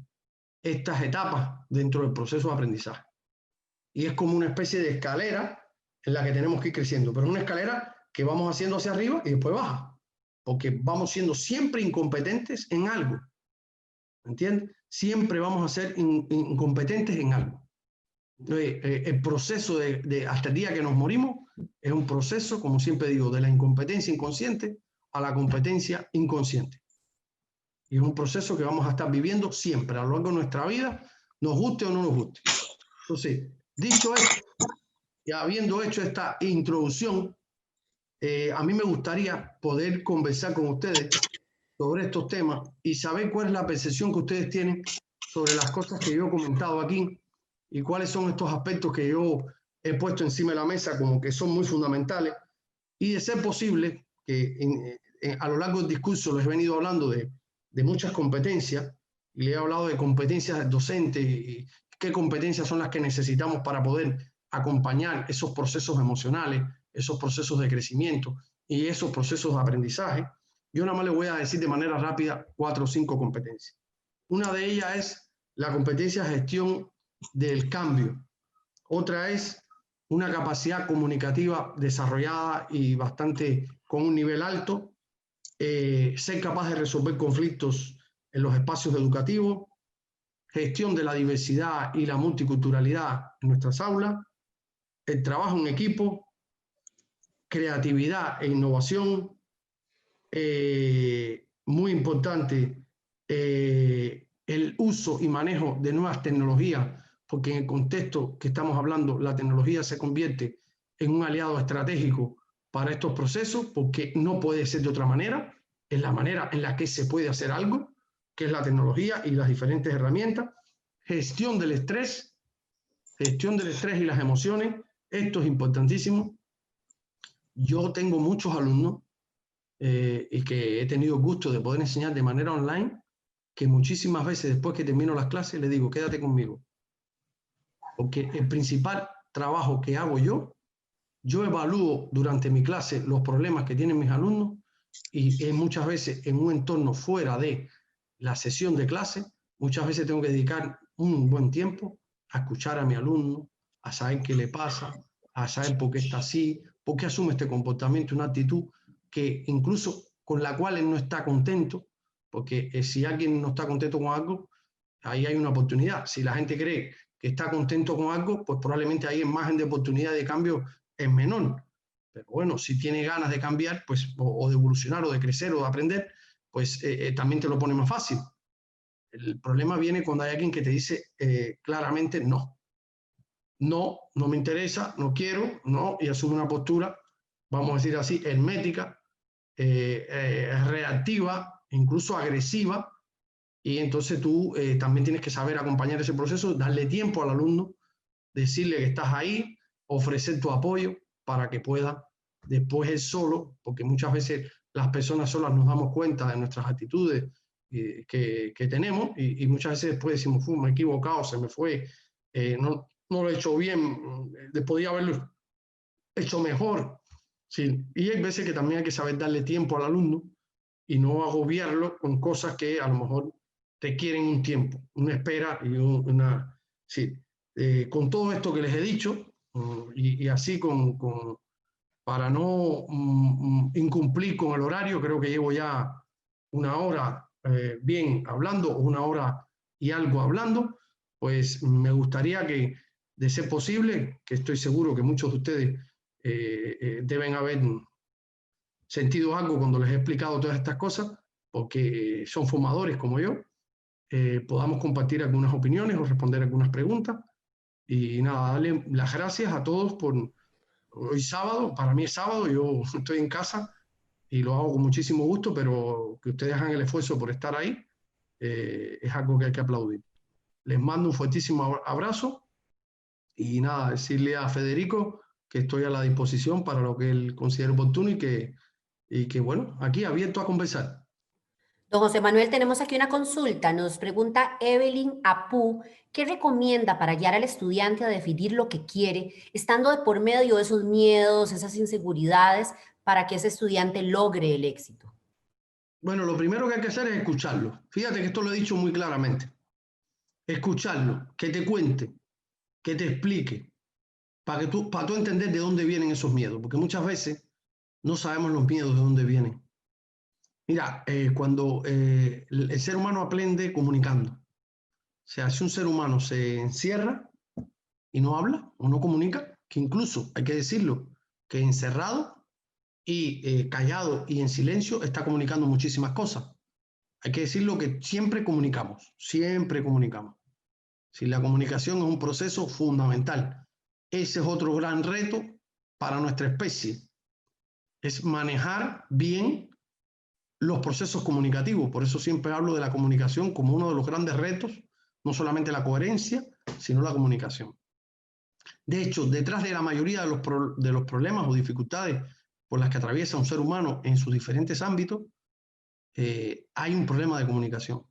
estas etapas dentro del proceso de aprendizaje. Y es como una especie de escalera en la que tenemos que ir creciendo, pero una escalera que vamos haciendo hacia arriba y después baja, porque vamos siendo siempre incompetentes en algo. ¿Entiendes? Siempre vamos a ser incompetentes en algo. Entonces, el proceso hasta el día que nos morimos es un proceso, como siempre digo, de la incompetencia inconsciente a la competencia inconsciente. Y es un proceso que vamos a estar viviendo siempre, a lo largo de nuestra vida, nos guste o no nos guste. Entonces, dicho esto, y habiendo hecho esta introducción, a mí me gustaría poder conversar con ustedes sobre estos temas y saber cuál es la percepción que ustedes tienen sobre las cosas que yo he comentado aquí y cuáles son estos aspectos que yo he puesto encima de la mesa como que son muy fundamentales y de ser posible que a lo largo del discurso les he venido hablando de muchas competencias y le he hablado de competencias docentes y qué competencias son las que necesitamos para poder acompañar esos procesos emocionales, esos procesos de crecimiento y esos procesos de aprendizaje. Yo nada más les voy a decir de manera rápida 4 o 5 competencias. Una de ellas es la competencia de gestión del cambio. Otra es una capacidad comunicativa desarrollada y bastante con un nivel alto. Ser capaz de resolver conflictos en los espacios educativos. Gestión de la diversidad y la multiculturalidad en nuestras aulas. El trabajo en equipo. Creatividad e innovación. Muy importante, el uso y manejo de nuevas tecnologías, porque en el contexto que estamos hablando, la tecnología se convierte en un aliado estratégico para estos procesos, porque no puede ser de otra manera, es la manera en la que se puede hacer algo, que es la tecnología y las diferentes herramientas. Gestión del estrés y las emociones, esto es importantísimo. Yo tengo muchos alumnos y que he tenido el gusto de poder enseñar de manera online, que muchísimas veces después que termino las clases les digo, quédate conmigo. Porque el principal trabajo que hago yo yo evalúo durante mi clase los problemas que tienen mis alumnos y muchas veces en un entorno fuera de la sesión de clase, muchas veces tengo que dedicar un buen tiempo a escuchar a mi alumno, a saber qué le pasa, a saber por qué está así, por qué asume este comportamiento, una actitud que incluso con la cual él no está contento, porque si alguien no está contento con algo, ahí hay una oportunidad. Si la gente cree que está contento con algo, pues probablemente ahí el margen de oportunidad de cambio es menor. Pero bueno, si tiene ganas de cambiar, pues, o de evolucionar, o de crecer, o de aprender, pues también te lo pone más fácil. El problema viene cuando hay alguien que te dice claramente no. No, no me interesa, no quiero, no, y asume una postura, vamos a decir así, hermética, reactiva, incluso agresiva, y entonces tú también tienes que saber acompañar ese proceso, darle tiempo al alumno, decirle que estás ahí, ofrecer tu apoyo para que pueda después él solo, porque muchas veces las personas solas nos damos cuenta de nuestras actitudes que tenemos y muchas veces después decimos, me he equivocado, se me fue, no lo he hecho bien, podía haberlo hecho mejor. Sí. Y hay veces que también hay que saber darle tiempo al alumno y no agobiarlo con cosas que a lo mejor requieren un tiempo, una espera y una... Sí. Con todo esto que les he dicho, y así para no incumplir con el horario, creo que llevo ya una hora bien hablando, o una hora y algo hablando, pues me gustaría que, de ser posible, que estoy seguro que muchos de ustedes deben haber sentido algo cuando les he explicado todas estas cosas, porque son formadores como yo, podamos compartir algunas opiniones o responder algunas preguntas. Y nada, darle las gracias a todos por hoy sábado. Para mí es sábado, yo estoy en casa y lo hago con muchísimo gusto, pero que ustedes hagan el esfuerzo por estar ahí es algo que hay que aplaudir. Les mando un fuertísimo abrazo y nada, decirle a Federico que estoy a la disposición para lo que él considere oportuno y que bueno, aquí abierto a conversar. Don José Manuel, tenemos aquí una consulta. Nos pregunta Evelyn Apu, ¿qué recomienda para guiar al estudiante a definir lo que quiere, estando de por medio de esos miedos, esas inseguridades, para que ese estudiante logre el éxito? Bueno, lo primero que hay que hacer es escucharlo. Fíjate que esto lo he dicho muy claramente. Escucharlo, que te cuente, que te explique, para tú entender de dónde vienen esos miedos, porque muchas veces no sabemos los miedos de dónde vienen. Mira, cuando el ser humano aprende comunicando, o sea, si un ser humano se encierra y no habla o no comunica, que incluso, hay que decirlo, que encerrado y callado y en silencio está comunicando muchísimas cosas. Hay que decirlo que siempre comunicamos, siempre comunicamos. Si la comunicación es un proceso fundamental, ese es otro gran reto para nuestra especie, es manejar bien los procesos comunicativos. Por eso siempre hablo de la comunicación como uno de los grandes retos, no solamente la coherencia, sino la comunicación. De hecho, detrás de la mayoría de los problemas o dificultades por las que atraviesa un ser humano en sus diferentes ámbitos, hay un problema de comunicación.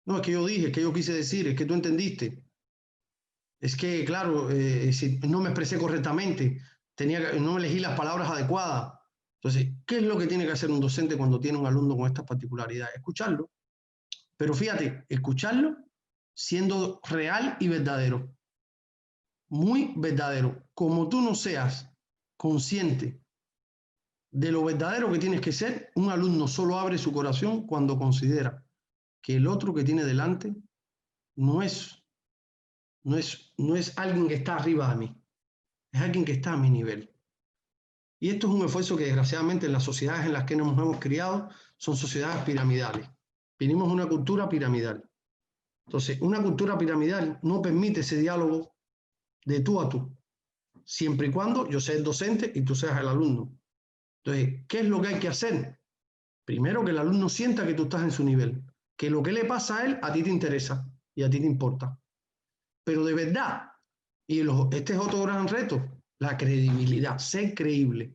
No es que yo dije, es que yo quise decir, es que tú entendiste. Es que, claro, si no me expresé correctamente, no elegí las palabras adecuadas. Entonces, ¿qué es lo que tiene que hacer un docente cuando tiene un alumno con estas particularidades? Escucharlo. Pero fíjate, escucharlo siendo real y verdadero. Muy verdadero. Como tú no seas consciente de lo verdadero que tienes que ser, un alumno solo abre su corazón cuando considera que el otro que tiene delante no es alguien que está arriba de mí, es alguien que está a mi nivel. Y esto es un esfuerzo que desgraciadamente en las sociedades en las que nos hemos criado son sociedades piramidales. Venimos de una cultura piramidal. Entonces, una cultura piramidal no permite ese diálogo de tú a tú, siempre y cuando yo sea el docente y tú seas el alumno. Entonces, ¿qué es lo que hay que hacer? Primero, que el alumno sienta que tú estás en su nivel, que lo que le pasa a él a ti te interesa y a ti te importa. Pero de verdad, y este es otro gran reto, la credibilidad, ser creíble.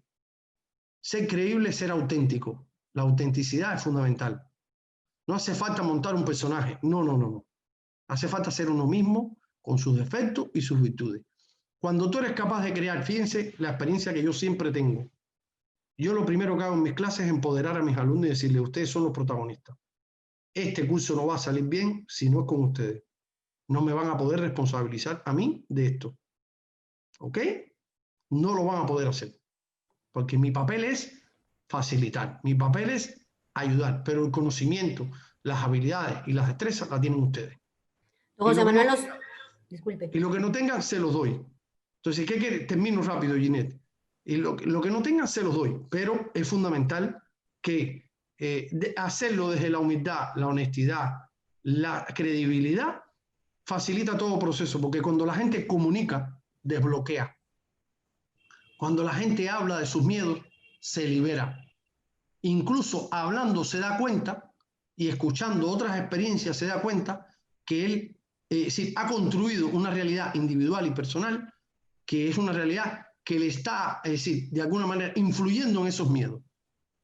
Ser creíble, ser auténtico. La autenticidad es fundamental. No hace falta montar un personaje, no. Hace falta ser uno mismo con sus defectos y sus virtudes. Cuando tú eres capaz de crear, fíjense la experiencia que yo siempre tengo. Yo lo primero que hago en mis clases es empoderar a mis alumnos y decirles, ustedes son los protagonistas. Este curso no va a salir bien si no es con ustedes. No me van a poder responsabilizar a mí de esto. ¿Ok? No lo van a poder hacer. Porque mi papel es facilitar, mi papel es ayudar, pero el conocimiento, las habilidades y las destrezas las tienen ustedes. Don José Manuel, disculpe. Y lo que no tengan, se los doy. Entonces, ¿qué quiere? Termino rápido, Ginette. Y lo que no tengan, se los doy. Pero es fundamental que hacerlo desde la humildad, la honestidad, la credibilidad, facilita todo proceso. Porque cuando la gente comunica, desbloquea. Cuando la gente habla de sus miedos, se libera. Incluso hablando se da cuenta y escuchando otras experiencias se da cuenta que él sí, ha construido una realidad individual y personal que es una realidad que le está, de alguna manera influyendo en esos miedos.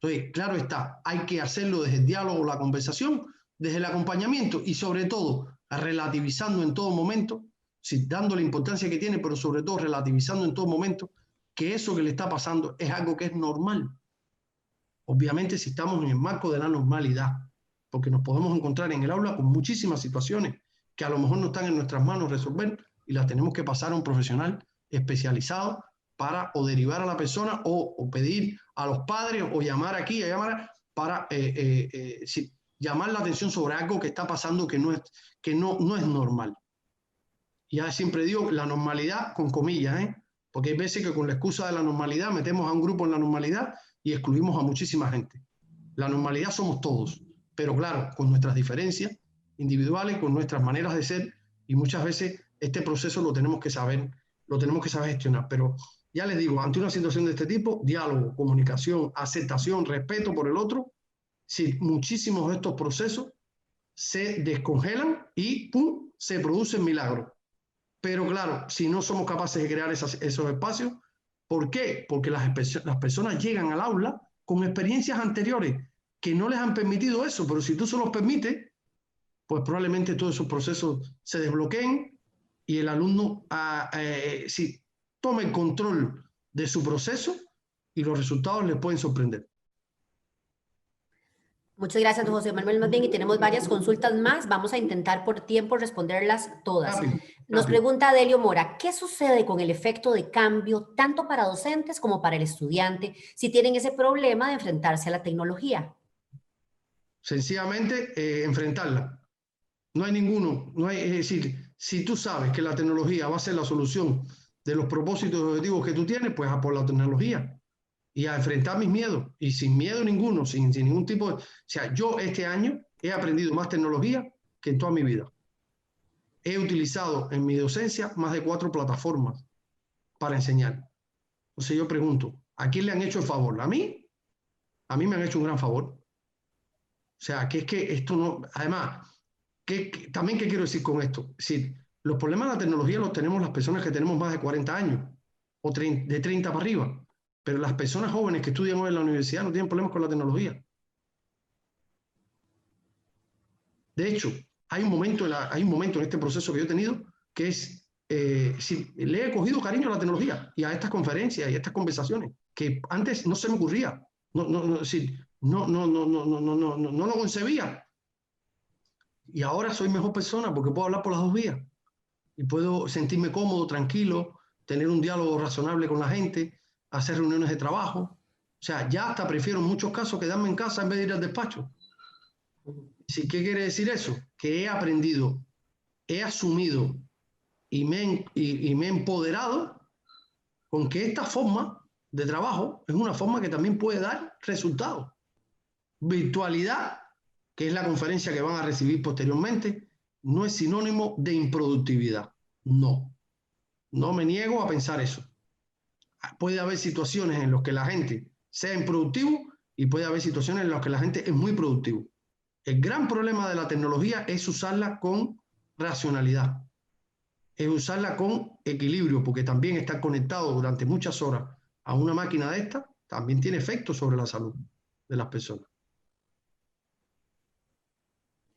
Entonces, claro está, hay que hacerlo desde el diálogo, la conversación, desde el acompañamiento y sobre todo relativizando en todo momento, sí, dando la importancia que tiene, pero sobre todo relativizando en todo momento que eso que le está pasando es algo que es normal. Obviamente si estamos en el marco de la normalidad, porque nos podemos encontrar en el aula con muchísimas situaciones que a lo mejor no están en nuestras manos resolver y las tenemos que pasar a un profesional especializado para o derivar a la persona o pedir a los padres o llamar aquí, para sí, llamar la atención sobre algo que está pasando que no es normal. Ya siempre digo la normalidad con comillas, porque hay veces que con la excusa de la normalidad metemos a un grupo en la normalidad y excluimos a muchísima gente. La normalidad somos todos, pero claro, con nuestras diferencias individuales, con nuestras maneras de ser, y muchas veces este proceso lo tenemos que saber gestionar. Pero ya les digo, ante una situación de este tipo, diálogo, comunicación, aceptación, respeto por el otro, sí, muchísimos de estos procesos se descongelan y ¡pum!, se producen milagros. Pero claro, si no somos capaces de crear esos espacios, ¿por qué? Porque las personas llegan al aula con experiencias anteriores que no les han permitido eso, pero si tú se los permites, pues probablemente todos esos procesos se desbloqueen y el alumno sí, tome el control de su proceso y los resultados les pueden sorprender. Muchas gracias, don José Manuel. Más bien, y tenemos varias consultas más. Vamos a intentar por tiempo responderlas todas. Nos pregunta Adelio Mora, ¿qué sucede con el efecto de cambio tanto para docentes como para el estudiante si tienen ese problema de enfrentarse a la tecnología? Sencillamente, enfrentarla. No hay ninguno. Es decir, si tú sabes que la tecnología va a ser la solución de los propósitos y objetivos que tú tienes, pues a por la tecnología. Y a enfrentar mis miedos, y sin miedo ninguno, sin ningún tipo de... O sea, yo este año he aprendido más tecnología que en toda mi vida. He utilizado en mi docencia más de 4 plataformas para enseñar. Entonces yo pregunto, ¿a quién le han hecho el favor? ¿A mí? A mí me han hecho un gran favor. O sea, que es que esto no... Además, también, ¿qué quiero decir con esto? Es decir, los problemas de la tecnología los tenemos las personas que tenemos más de 40 años, o de 30 para arriba. Pero las personas jóvenes que estudian hoy en la universidad no tienen problemas con la tecnología. De hecho, hay un momento en este proceso que yo he tenido que es, le he cogido cariño a la tecnología y a estas conferencias y a estas conversaciones, que antes no se me ocurría, no lo concebía. Y ahora soy mejor persona porque puedo hablar por las dos vías y puedo sentirme cómodo, tranquilo, tener un diálogo razonable con la gente, hacer reuniones de trabajo. O sea, ya hasta prefiero en muchos casos quedarme en casa en vez de ir al despacho. ¿Sí? ¿Qué quiere decir eso? Que he aprendido, he asumido y me he empoderado con que esta forma de trabajo es una forma que también puede dar resultados. Virtualidad, que es la conferencia que van a recibir posteriormente, no es sinónimo de improductividad. No me niego a pensar eso. Puede haber situaciones en las que la gente sea improductivo y puede haber situaciones en las que la gente es muy productivo. El gran problema de la tecnología es usarla con racionalidad, es usarla con equilibrio, porque también estar conectado durante muchas horas a una máquina de esta también tiene efectos sobre la salud de las personas.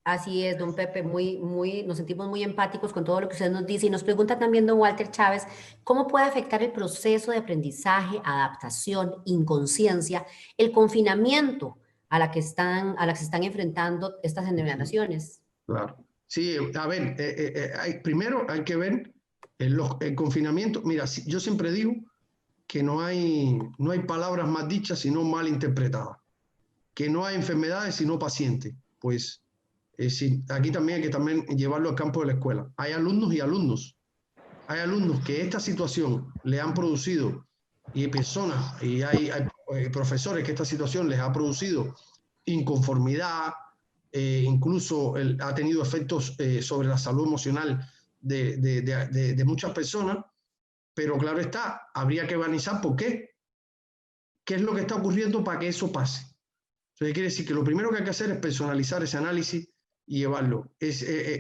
Así es, don Pepe, nos sentimos muy empáticos con todo lo que usted nos dice y nos pregunta también don Walter Chávez, ¿cómo puede afectar el proceso de aprendizaje, adaptación, inconsciencia, el confinamiento a la que se están enfrentando estas generaciones? Claro. Sí, a ver, primero hay que ver el confinamiento. Mira, yo siempre digo que no hay palabras más dichas sino mal interpretadas, que no hay enfermedades sino pacientes. Pues sí, aquí también hay que llevarlo al campo de la escuela. Hay alumnos y alumnos. Hay alumnos que esta situación le han producido, y personas, y hay profesores que esta situación les ha producido inconformidad, incluso ha tenido efectos sobre la salud emocional de muchas personas, pero claro está, habría que analizar por qué. ¿Qué es lo que está ocurriendo para que eso pase? Entonces quiere decir que lo primero que hay que hacer es personalizar ese análisis y llevarlo.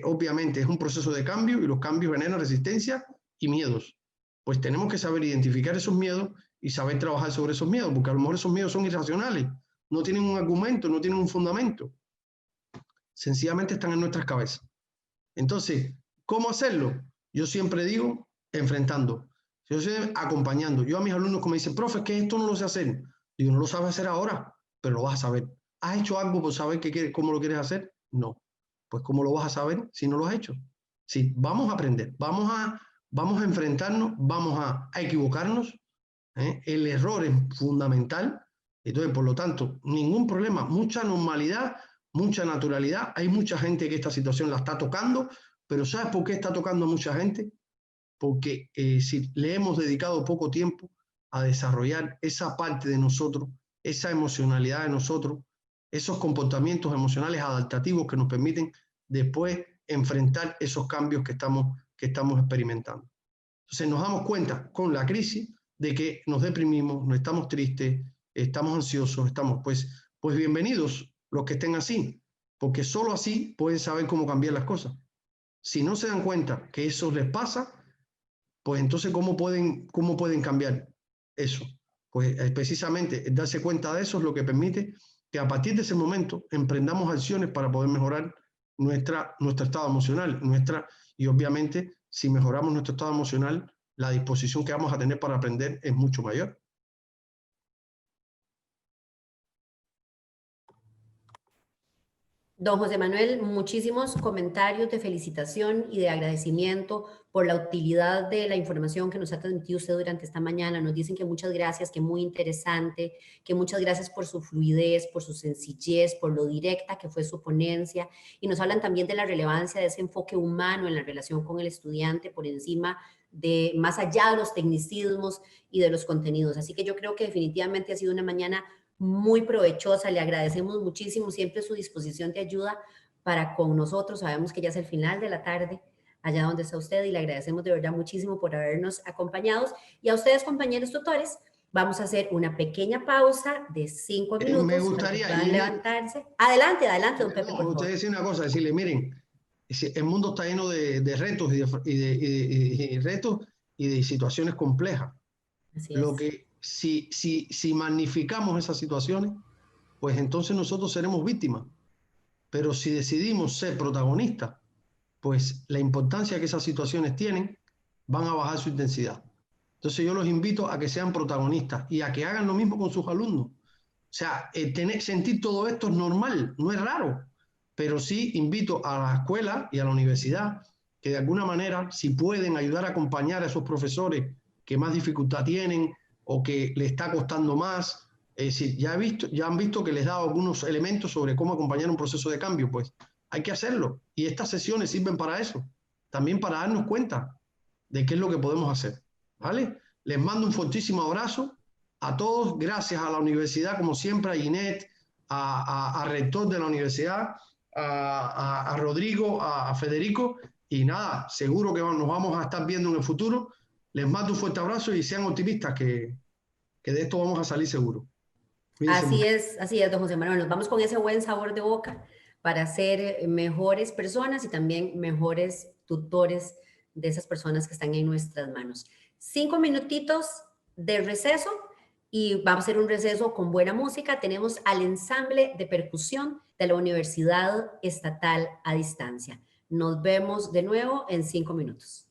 Obviamente es un proceso de cambio y los cambios generan resistencia y miedos. Pues tenemos que saber identificar esos miedos y saber trabajar sobre esos miedos, porque a lo mejor esos miedos son irracionales, no tienen un argumento, no tienen un fundamento. Sencillamente están en nuestras cabezas. Entonces, ¿cómo hacerlo? Yo siempre digo, enfrentando. Yo sé, acompañando. Yo a mis alumnos que me dicen, profe, que esto no lo sé hacer. Digo, no lo sabes hacer ahora, pero lo vas a saber. ¿Has hecho algo por saber cómo lo quieres hacer? No. Pues ¿cómo lo vas a saber si no lo has hecho? Sí, vamos a aprender, vamos a enfrentarnos, vamos a equivocarnos. El error es fundamental. Entonces, por lo tanto, ningún problema, mucha normalidad, mucha naturalidad. Hay mucha gente que esta situación la está tocando, pero ¿sabes por qué está tocando a mucha gente? Porque si le hemos dedicado poco tiempo a desarrollar esa parte de nosotros, esa emocionalidad de nosotros, esos comportamientos emocionales adaptativos que nos permiten después enfrentar esos cambios que estamos experimentando. Entonces nos damos cuenta con la crisis de que nos deprimimos, no estamos tristes, estamos ansiosos, pues bienvenidos los que estén así, porque solo así pueden saber cómo cambiar las cosas. Si no se dan cuenta que eso les pasa, pues entonces ¿cómo pueden cambiar eso? Pues precisamente darse cuenta de eso es lo que permite que a partir de ese momento emprendamos acciones para poder mejorar nuestro estado emocional, y obviamente si mejoramos nuestro estado emocional, la disposición que vamos a tener para aprender es mucho mayor. Don José Manuel, muchísimos comentarios de felicitación y de agradecimiento por la utilidad de la información que nos ha transmitido usted durante esta mañana. Nos dicen que muchas gracias, que muy interesante, que muchas gracias por su fluidez, por su sencillez, por lo directa que fue su ponencia. Y nos hablan también de la relevancia de ese enfoque humano en la relación con el estudiante por encima de, más allá de los tecnicismos y de los contenidos. Así que yo creo que definitivamente ha sido una mañana muy provechosa. Le agradecemos muchísimo siempre su disposición de ayuda para con nosotros. Sabemos que ya es el final de la tarde allá donde está usted y le agradecemos de verdad muchísimo por habernos acompañado. Y a ustedes, compañeros tutores, vamos a hacer una pequeña pausa de 5 minutos. Me gustaría para que puedan levantarse. Adelante, don Pepe, por favor. Usted decía una cosa, decirle, miren, el mundo está lleno de retos y retos y de situaciones complejas. Lo que si magnificamos esas situaciones, pues entonces nosotros seremos víctimas. Pero si decidimos ser protagonistas, pues la importancia que esas situaciones tienen van a bajar su intensidad. Entonces yo los invito a que sean protagonistas y a que hagan lo mismo con sus alumnos. O sea, sentir todo esto es normal, no es raro, pero sí invito a la escuela y a la universidad que de alguna manera, si pueden ayudar a acompañar a esos profesores que más dificultad tienen o que le está costando más, ya han visto que les he dado algunos elementos sobre cómo acompañar un proceso de cambio, pues hay que hacerlo. Y estas sesiones sirven para eso, también para darnos cuenta de qué es lo que podemos hacer. ¿Vale? Les mando un fortísimo abrazo a todos. Gracias a la universidad, como siempre, a Ginette, al rector de la universidad, a Rodrigo, a Federico. Y nada, seguro que nos vamos a estar viendo en el futuro. Les mando un fuerte abrazo y sean optimistas que de esto vamos a salir seguro. Así es, don José Manuel. Nos vamos con ese buen sabor de boca para ser mejores personas y también mejores tutores de esas personas que están en nuestras manos. 5 minutitos de receso y vamos a hacer un receso con buena música. Tenemos al ensamble de percusión de la Universidad Estatal a Distancia. Nos vemos de nuevo en 5 minutos.